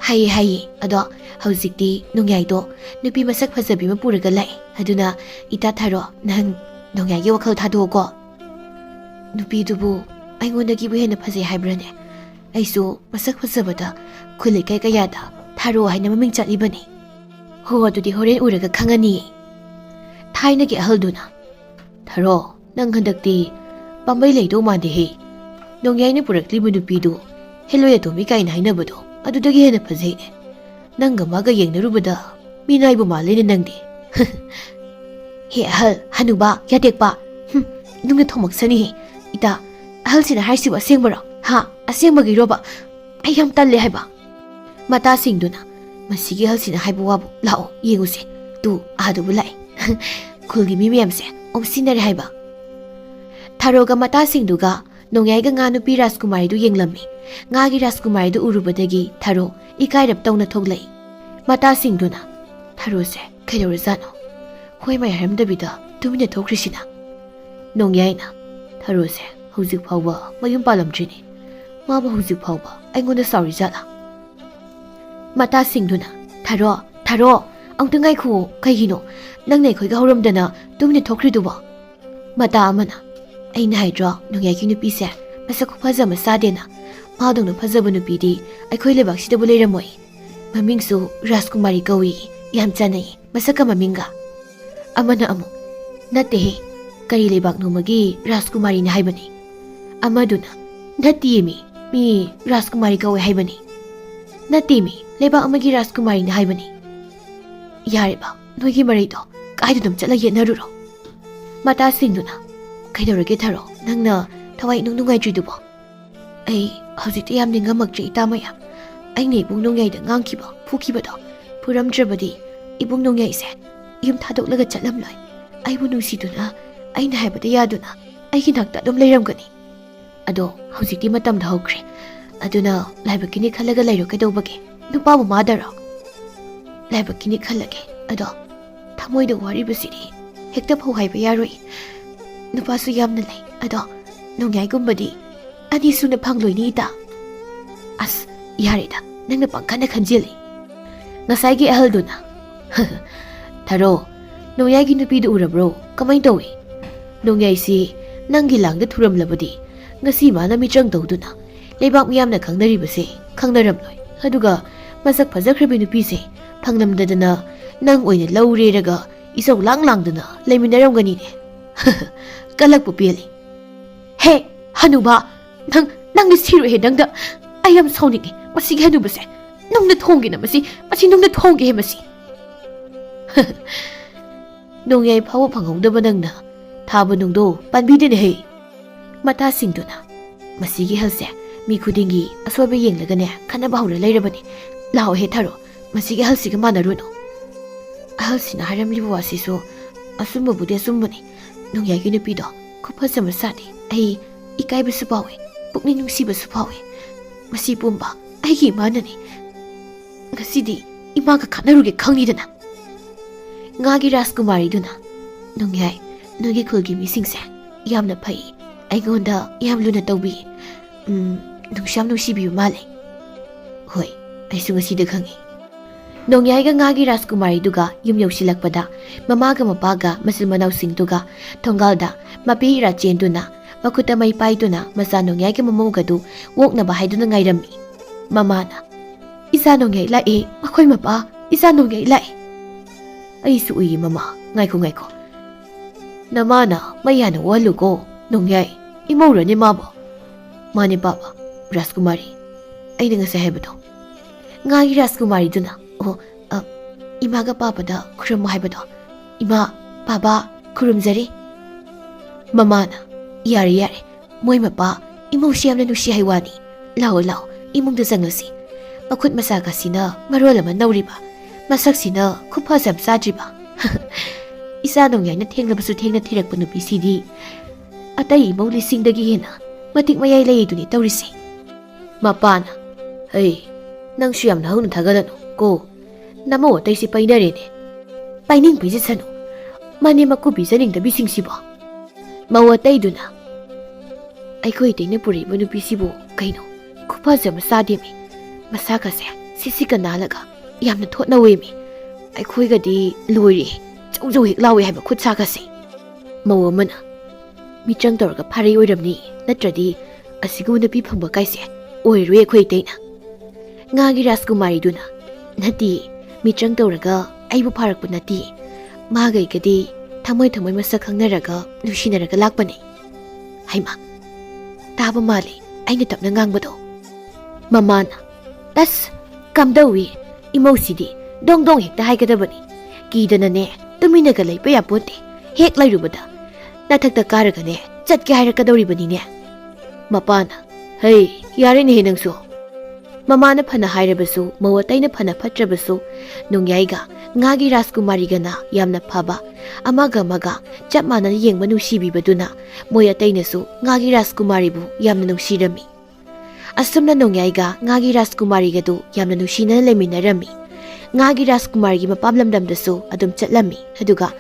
ꯍꯥꯏꯌꯦ ꯑꯗꯣ ꯍꯧꯖꯤꯛꯇꯤ ꯅꯣꯡꯌꯥꯏꯗꯣ ꯅꯨꯄꯤ ꯃꯁꯛ ꯐꯖꯕꯤ ꯑꯃ ꯄꯨꯔꯒ ꯂꯥꯛꯑꯦ ꯑꯗꯨꯅ ꯏꯇꯥ ꯊꯥꯔꯣ ꯅꯪ ꯅꯣꯡꯌꯥꯏꯒꯤ ꯋꯥꯈꯜ ꯊꯥꯗꯣꯛꯑꯣꯀꯣ ꯅꯨꯄꯤꯗꯨꯕꯨ ꯑꯩꯉꯣꯟꯗꯒꯤꯕꯨ ꯍꯦꯟꯅ ꯐꯖꯩ ꯍꯥꯏꯕ꯭ꯔꯅꯦ ꯑꯩꯁꯨ ꯃꯁꯛ ꯐꯖꯕꯗ ꯈꯨꯜ ꯂꯩꯀꯥꯏ ꯀꯌꯥꯗ ꯊꯥꯔꯣ ꯍꯥꯏꯅ ꯃꯃꯤꯡ ꯆꯠꯂꯤꯕꯅꯤ ꯍꯣ ꯑꯗꯨꯗꯤ ꯍꯣꯔꯦꯟ ꯎꯔꯒ ꯈꯪꯉꯅꯤꯌꯦ ꯊꯥꯏꯅꯒꯤ ꯑꯍꯜꯗꯨꯅ ꯊꯥꯔꯣ ꯅꯪ ꯍꯟꯗꯛꯇꯤ ꯄꯥꯝꯕꯩ ꯂꯩꯗꯧ ꯃꯥꯟꯗꯦꯍꯦ ꯅꯣꯡꯌꯥꯏꯅ ꯄꯨꯔꯛꯂꯤꯕ ꯅꯨꯄꯤꯗꯨ ꯍꯦꯂꯣꯏ ꯑꯇꯣꯝꯕꯤ ꯀꯥꯏꯅ ꯍꯥꯏꯅꯕꯗꯣ ꯑꯗꯨꯗꯒꯤ ꯍꯦꯟꯅ ꯐꯖꯩꯅꯦ ꯅꯪꯒ ꯃꯥꯒ ꯌꯦꯡꯅꯔꯨꯕꯗ ꯃꯤꯅꯥꯏꯕꯨ ꯃꯥꯜꯂꯦꯅꯦ ꯅꯪꯗꯤ ꯍꯦ ꯑꯍꯜ ꯍꯅꯨꯕ ꯌꯥꯇꯦꯛꯄ ꯅꯨꯡꯅ ꯊꯣꯃꯛꯁꯅꯤꯍꯦ ꯏꯇꯥ ꯑꯍꯜꯁꯤꯅ ꯍꯥꯏꯁꯤꯕꯨ ꯑꯁꯦꯡꯕꯔꯣ ꯑꯁꯦꯡꯕꯒꯤꯔꯣꯕ ꯑꯩ ꯌꯥꯝ ꯇꯜꯂꯦ ꯍꯥꯏꯕ ꯃꯇꯥꯁꯤꯡꯗꯨꯅ ꯃꯁꯤꯒꯤ ꯑꯍꯜꯁꯤꯅ ꯍꯥꯏꯕ ꯋꯥꯕꯨ ꯂꯥꯛꯑꯣ ꯌꯦꯡꯉꯨꯁꯦ ꯇꯨ ꯑꯥꯗꯨꯕꯨ ꯂꯥꯛꯑꯦ ꯈꯨꯜꯒꯤ ꯃꯤ ꯃꯌꯥꯝꯁꯦ ꯑꯣꯝꯁꯤꯟꯅꯔꯦ ꯍꯥꯏꯕ ꯊꯥꯔꯣꯒ ꯃꯇꯥꯁꯤꯡꯗꯨꯒ ꯅꯣꯡꯌꯥꯏꯒ ꯉꯥ ꯅꯨꯄꯤ ꯔꯥꯖꯀꯨꯃꯥꯔꯤꯗꯨ ꯌꯦꯡꯂꯝꯃꯤ ꯉꯥꯒꯤ ꯔꯥꯖꯀꯨꯃꯥꯔꯤꯗꯨ ꯎꯔꯨꯕꯗꯒꯤ ꯊꯥꯔꯣ ꯏꯀꯥꯏꯔꯞ ꯇꯧꯅ ꯊꯣꯛꯂꯛꯏ ꯃꯇꯥꯁꯤꯡꯗꯨꯅ ꯊꯥꯔꯣꯁꯦ ꯀꯩꯗꯧꯔꯖꯥꯠꯅꯣ ꯍꯣꯏ ꯃꯥꯏ ꯍꯥꯏꯔꯝꯗꯕꯤꯗ ꯇꯨꯃꯤꯟꯅ ꯊꯣꯛꯈ꯭ꯔꯤꯁꯤꯅ ꯅꯣꯡꯌꯥꯏꯅ ꯊꯥꯔꯣꯁꯦ ꯍꯧꯖꯤꯛ ꯐꯥꯎꯕ ꯃꯌꯨꯝ ꯄꯥꯜꯂꯝꯗ꯭ꯔꯤꯅꯤ ꯃꯥꯕꯨ ꯍꯧꯖꯤꯛ ꯐꯥꯎꯕ ꯑꯩꯉꯣꯟꯗ ꯁꯥꯎꯔꯤꯖꯥꯠꯂꯥ ꯃꯇꯥꯁꯤꯡꯗꯨꯅ ꯊꯥꯔꯣ ꯑꯃꯨꯛꯇ ꯉꯥꯏꯈꯨꯑꯣ ꯀꯩꯒꯤꯅꯣ ꯅꯪꯅ ꯑꯩꯈꯣꯏꯒ ꯍꯧꯔꯝꯗꯅ ꯇꯨꯃꯤꯟꯅ ꯊꯣꯛꯈ꯭ꯔꯤꯗꯨꯕꯣ ꯃꯇꯥ ꯑꯃꯅ ꯑꯩꯅ ꯍꯥꯏꯗ꯭ꯔꯣ ꯅꯣꯡꯌꯥꯏꯒꯤ ꯅꯨꯄꯤꯁꯦ ꯃꯁꯛ ꯈꯨꯐꯖ ꯑꯃ ꯆꯥꯗꯦꯅ ꯃꯥꯗꯧꯅ ꯐꯖꯕ ꯅꯨꯄꯤꯗꯤ ꯑꯩꯈꯣꯏ ꯂꯩꯕꯥꯛꯁꯤꯗꯕꯨ ꯂꯩꯔꯝꯃꯣꯏ ꯃꯃꯤꯡꯁꯨ ꯔꯥꯖꯀꯨꯃꯥꯔꯤ ꯀꯧꯏ ꯌꯥꯝ ꯆꯥꯟꯅꯩ ꯃꯁꯛꯀ ꯃꯃꯤꯡꯒ ꯑꯃꯅ ꯑꯃꯨꯛ ꯅꯠꯇꯦꯍꯦ ꯀꯔꯤ ꯂꯩꯕꯥꯛ ꯅꯣꯃꯒꯤ ꯔꯥꯖꯀꯨꯃꯥꯔꯤꯅꯤ ꯍꯥꯏꯕꯅꯤ ꯑꯃꯗꯨꯅ ꯅꯠꯇꯤꯌꯦ ꯃꯤ ꯔꯥꯖꯀꯨꯃꯥꯔꯤ ꯀꯧꯋꯦ ꯍꯥꯏꯕꯅꯤ ꯅꯠꯇꯦ ꯃꯤ ꯂꯩꯕꯥꯛ ꯑꯃꯒꯤ ꯔꯥꯖꯀꯨꯃꯥꯔꯤꯅꯤ ꯍꯥꯏꯕꯅꯤ ꯌꯥꯔꯦꯕ ꯅꯣꯏꯒꯤ ꯃꯔꯩꯗꯣ ꯀꯥꯏꯗ ꯑꯗꯨꯝ ꯆꯠꯂ ꯌꯦꯠꯅꯔꯨꯔꯣ ꯃꯇꯥꯁꯤꯡꯗꯨꯅ ꯀꯩꯗꯧꯔꯒꯦ ꯊꯥꯔꯣ ꯅꯪꯅ ꯊꯋꯥꯏ ꯅꯨꯡꯉꯥꯏꯇ꯭ꯔꯤꯗꯨꯕꯣ ꯑꯩ ꯍꯧꯖꯤꯛꯇꯤ ꯌꯥꯝ ꯅꯤꯡꯉꯝꯃꯛꯇ꯭ꯔꯦ ꯏꯇꯥ ꯃꯌꯥꯝ ꯑꯩꯅ ꯏꯕꯨꯡ ꯅꯣꯡꯌꯥꯏꯗ ꯉꯥꯡꯈꯤꯕ ꯐꯨꯈꯤꯕꯗꯣ ꯐꯨꯔꯝꯗ꯭ꯔꯕꯗꯤ ꯏꯕꯨꯡ ꯅꯣꯡꯌꯥꯏꯁꯦ ꯌꯨꯝ ꯊꯥꯗꯣꯛꯂꯒ ꯆꯠꯂꯝꯂꯣꯏ ꯑꯩꯕꯨ ꯅꯨꯡꯁꯤꯗꯨꯅ ꯑꯩꯅ ꯍꯥꯏꯕꯗ ꯌꯥꯗꯨꯅ ꯑꯩꯒꯤ ꯅꯥꯛꯇ ꯑꯗꯨꯝ ꯂꯩꯔꯝꯒꯅꯤ ꯑꯗꯣ ꯍꯧꯖꯤꯛꯇꯤ ꯃꯇꯝꯗ ꯍꯧꯈ꯭ꯔꯦ ꯑꯗꯨꯅ ꯂꯥꯏꯕꯛꯀꯤꯅꯤ ꯈꯜꯂꯒ ꯂꯩꯔꯣ ꯀꯩꯗꯧꯕꯒꯦ ꯅꯨꯄꯥꯕꯨ ꯃꯥꯗꯔꯣ ꯂꯥꯏꯕꯛꯀꯤꯅꯤ ꯈꯜꯂꯒꯦ ꯑꯗꯣ ꯊꯃꯣꯏꯗ ꯋꯥꯔꯤꯕꯁꯤꯗꯤ ꯍꯦꯛꯇ ꯐꯧ ꯍꯥꯏꯕ ꯌꯥꯔꯣꯏ ꯅꯨꯄꯥꯁꯨ ꯌꯥꯝꯅ ꯂꯩ ꯑꯗꯣ ꯅꯣꯡꯌꯥꯏꯒꯨꯝꯕꯗꯤ ꯑꯅꯤ ꯁꯨꯅ ꯐꯪꯂꯣꯏꯅꯤ ꯏꯇꯥ ꯑꯁ ꯌꯥꯔꯦꯗ ꯅꯪꯅ ꯄꯪꯈꯟꯅ ꯈꯟꯖꯤꯜꯂꯤ ꯉꯁꯥꯏꯒꯤ ꯑꯍꯜꯗꯨꯅ ꯊꯥꯔꯣ ꯅꯣꯡꯌꯥꯏꯒꯤ ꯅꯨꯄꯤꯗꯨ ꯎꯔꯕ꯭ꯔꯣ ꯀꯃꯥꯏ ꯇꯧꯏ ꯅꯣꯡꯌꯥꯏꯁꯤ ꯅꯪꯒꯤ ꯂꯥꯡꯗ ꯊꯨꯔꯝꯂꯕꯗꯤ ꯉꯁꯤ ꯃꯥꯅ ꯃꯤꯇ꯭ꯔꯪ ꯇꯧꯗꯨꯅ ꯂꯩꯕꯥꯛ ꯃꯤꯌꯥꯝꯅ ꯈꯪꯅꯔꯤꯕꯁꯦ ꯈꯪꯅꯔꯝꯂꯣꯏ ꯑꯗꯨꯒ ꯃꯁꯛ ꯐꯖꯈ꯭ꯔꯕꯤ ꯅꯨꯄꯤꯁꯦ ꯐꯪꯂꯝꯗꯗꯅ ꯅꯪ ꯑꯣꯏꯅ ꯂꯧꯔꯦꯔꯒ ꯏꯆꯧ ꯂꯥꯡꯗꯨꯅ ꯂꯩꯃꯤꯟꯅꯔꯝꯒꯅꯤꯅꯦ ꯀꯜꯂꯛꯄ ꯄꯦꯜꯂꯤ ꯍꯦ ꯍꯅꯨꯕ ꯅꯪꯗꯤ ꯁꯤꯔꯣꯏꯍꯦ ꯅꯪꯗ ꯑꯩ ꯌꯥꯝ ꯁꯥꯎꯅꯤꯡꯉꯦ ꯃꯁꯤꯒꯤ ꯍꯅꯨꯕꯁꯦ ꯅꯨꯡꯅ ꯊꯣꯡꯒꯦꯅ ꯃꯁꯤ ꯅꯨꯡꯅ ꯊꯣꯡꯒꯦꯍꯦ ꯃꯁꯤ ꯅꯣꯡꯌꯥꯏ ꯐꯥꯎꯕ ꯐꯪꯍꯧꯗꯕ ꯅꯪꯅ ꯊꯥꯕ ꯅꯨꯡꯗꯣ ꯄꯥꯟꯕꯤꯗꯦꯅꯦꯍꯦ ꯃꯇꯥꯁꯤꯡꯗꯨꯅ ꯃꯁꯤꯒꯤ ꯍꯜꯁꯦ ꯃꯤ ꯈꯨꯗꯤꯡꯒꯤ ꯑꯁꯣꯏꯕ ꯌꯦꯡꯂꯒꯅꯦ ꯈꯟꯅꯕ ꯍꯧꯔ ꯂꯩꯔꯕꯅꯤ ꯂꯥꯛꯑꯣꯍꯦ ꯊꯥꯔꯣ ꯃꯁꯤꯒꯤ ꯑꯍꯜꯁꯤꯒ ꯃꯥꯟꯅꯔꯨꯅꯨ ꯑꯍꯜꯁꯤꯅ ꯍꯥꯏꯔꯝꯂꯤꯕ ꯋꯥꯁꯤꯁꯨ ꯑꯆꯨꯝꯕꯕꯨꯗꯤ ꯑꯆꯨꯝꯕꯅꯤ ꯅꯣꯡꯌꯥꯏꯒꯤ ꯅꯨꯄꯤꯗꯣ ꯈꯨꯐꯖ ꯃꯆꯥꯅꯤ ꯑꯩ ꯏꯀꯥꯏꯕꯁꯨ ꯐꯥꯎꯏ ꯄꯨꯛꯅꯤꯡ ꯅꯨꯡꯁꯤꯕꯁꯨ ꯐꯥꯎꯏ ꯃꯁꯤ ꯄꯨꯝꯕ ꯑꯩꯒꯤ ꯏꯃꯥꯅꯅꯤ ꯉꯁꯤꯗꯤ ꯏꯃꯥꯒ ꯈꯠꯅꯔꯨꯒꯦ ꯈꯪꯅꯤꯗꯅ ꯉꯥꯒꯤ ꯔꯥꯖꯀꯨꯃꯥꯔꯤꯗꯨꯅ ꯅꯣꯡꯌꯥꯏ ꯅꯣꯏꯒꯤ ꯈꯨꯜꯒꯤ ꯃꯤꯁꯤꯡꯁꯦ ꯌꯥꯝꯅ ꯐꯩ ꯑꯩꯉꯣꯟꯗ ꯌꯥꯝ ꯂꯨꯅ ꯇꯧꯕꯤ ꯅꯨꯡꯁꯨ ꯌꯥꯝ ꯅꯨꯡꯁꯤꯕꯤꯕ ꯃꯥꯜꯂꯦ ꯍꯣꯏ ꯑꯩꯁꯨ ꯉꯁꯤꯗ ꯈꯪꯉꯤ ꯅꯣꯡꯌꯥꯏꯒ ꯉꯥꯒꯤ ꯔꯥꯖꯀꯨꯃꯥꯔꯤꯗꯨꯒ ꯌꯨꯝ ꯌꯧꯁꯤꯜꯂꯛꯄꯗ ꯃꯃꯥꯒ ꯃꯄꯥꯒ ꯃꯆꯤꯜ ꯃꯅꯥꯎꯁꯤꯡꯗꯨꯒ ꯊꯣꯡꯒꯥꯜꯗ ꯃꯄꯤ ꯏꯔꯥ ꯆꯦꯟꯗꯨꯅ ꯃꯈꯨꯠꯇ ꯃꯩ ꯄꯥꯏꯗꯨꯅ ꯃꯆꯥ ꯅꯣꯡꯌꯥꯏꯒꯤ ꯃꯃꯧꯒꯗꯨ ꯑꯣꯛꯅꯕ ꯍꯥꯏꯗꯨꯅ ꯉꯥꯏꯔꯝꯃꯤ ꯃꯃꯥꯅ Isa Nongyay lae, makoy mapa, Isa Nongyay lae. Aisu uyi mama, ngaiko. Namana, mayana walu ko, Nongyay, imora ni mabo. Mani baba, Raskumari, ay nga sa hebado. Ngagi Raskumari duna, imaga papa da kurum mo hebado. Ima, baba, kurum zari. Mamana, yari, moy mapa, imo siyam na nusi haywani. Lao, imong da zanglosi. Makut masaga sina, marola man nauriba. Masak sina, kupasam sadriba. Isa Nongyay na tenglabasu tengna tirak panupi sidi. Atay imaw lising dagi hina, matik mayay lay ito ni taurisi. Mapana, hey, nang siyam na hunong tagalano, ko, namo tay si pay na rin eh. Paining pisit sano, mani makubisan ng tabising siba. Mawatay doon na. Ay ko itay na puri manupi sibo, kaino, kupasa masadimi. Masaka siya, sisika nalaga, yam na tot na wemi. Ay ko di luri, chow hiklawi hay makut saka si. Mawamana. Michang torga pari oiramni natradi asiguna pi phangba kaise oirwe khoi teina ngagi Raskumari duna nati michang torga aibu pharak punati magai gadi thamoi masak khangnaraga nusinaraga lakpani haima taba mali aina tapna ngangbado mamana tas kamdawi imosidi dong hekta haigadabani kidana ne tuminaga leipa yaponte hek lairubada nathakta karagane chatke hairakadoribani ne mapana hey yare ne nangsu mamana phana hairabasu mawataina phana phatrabasu Nongyayga ngagi Raskumari gana yamna phaba amaga maga chapmana yengba nusibibaduna moyatainasu ngagi Raskumari bu yamna nusirami asumna Nongyayga ngagi Raskumari gadu yamna nusina leminarami ngagi Raskumari gi mapamlamdamdasu adum chatlami aduga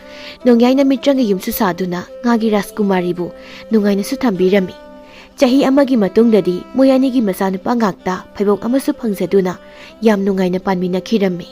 Nongyay na mitrang yumsu saduna ngagi Raskumari bu nungai na su thambirami chahi amagi matungdadi moyani gi masanupa ngakta phaibok amasu phangsaduna yam nungai na panmina khirami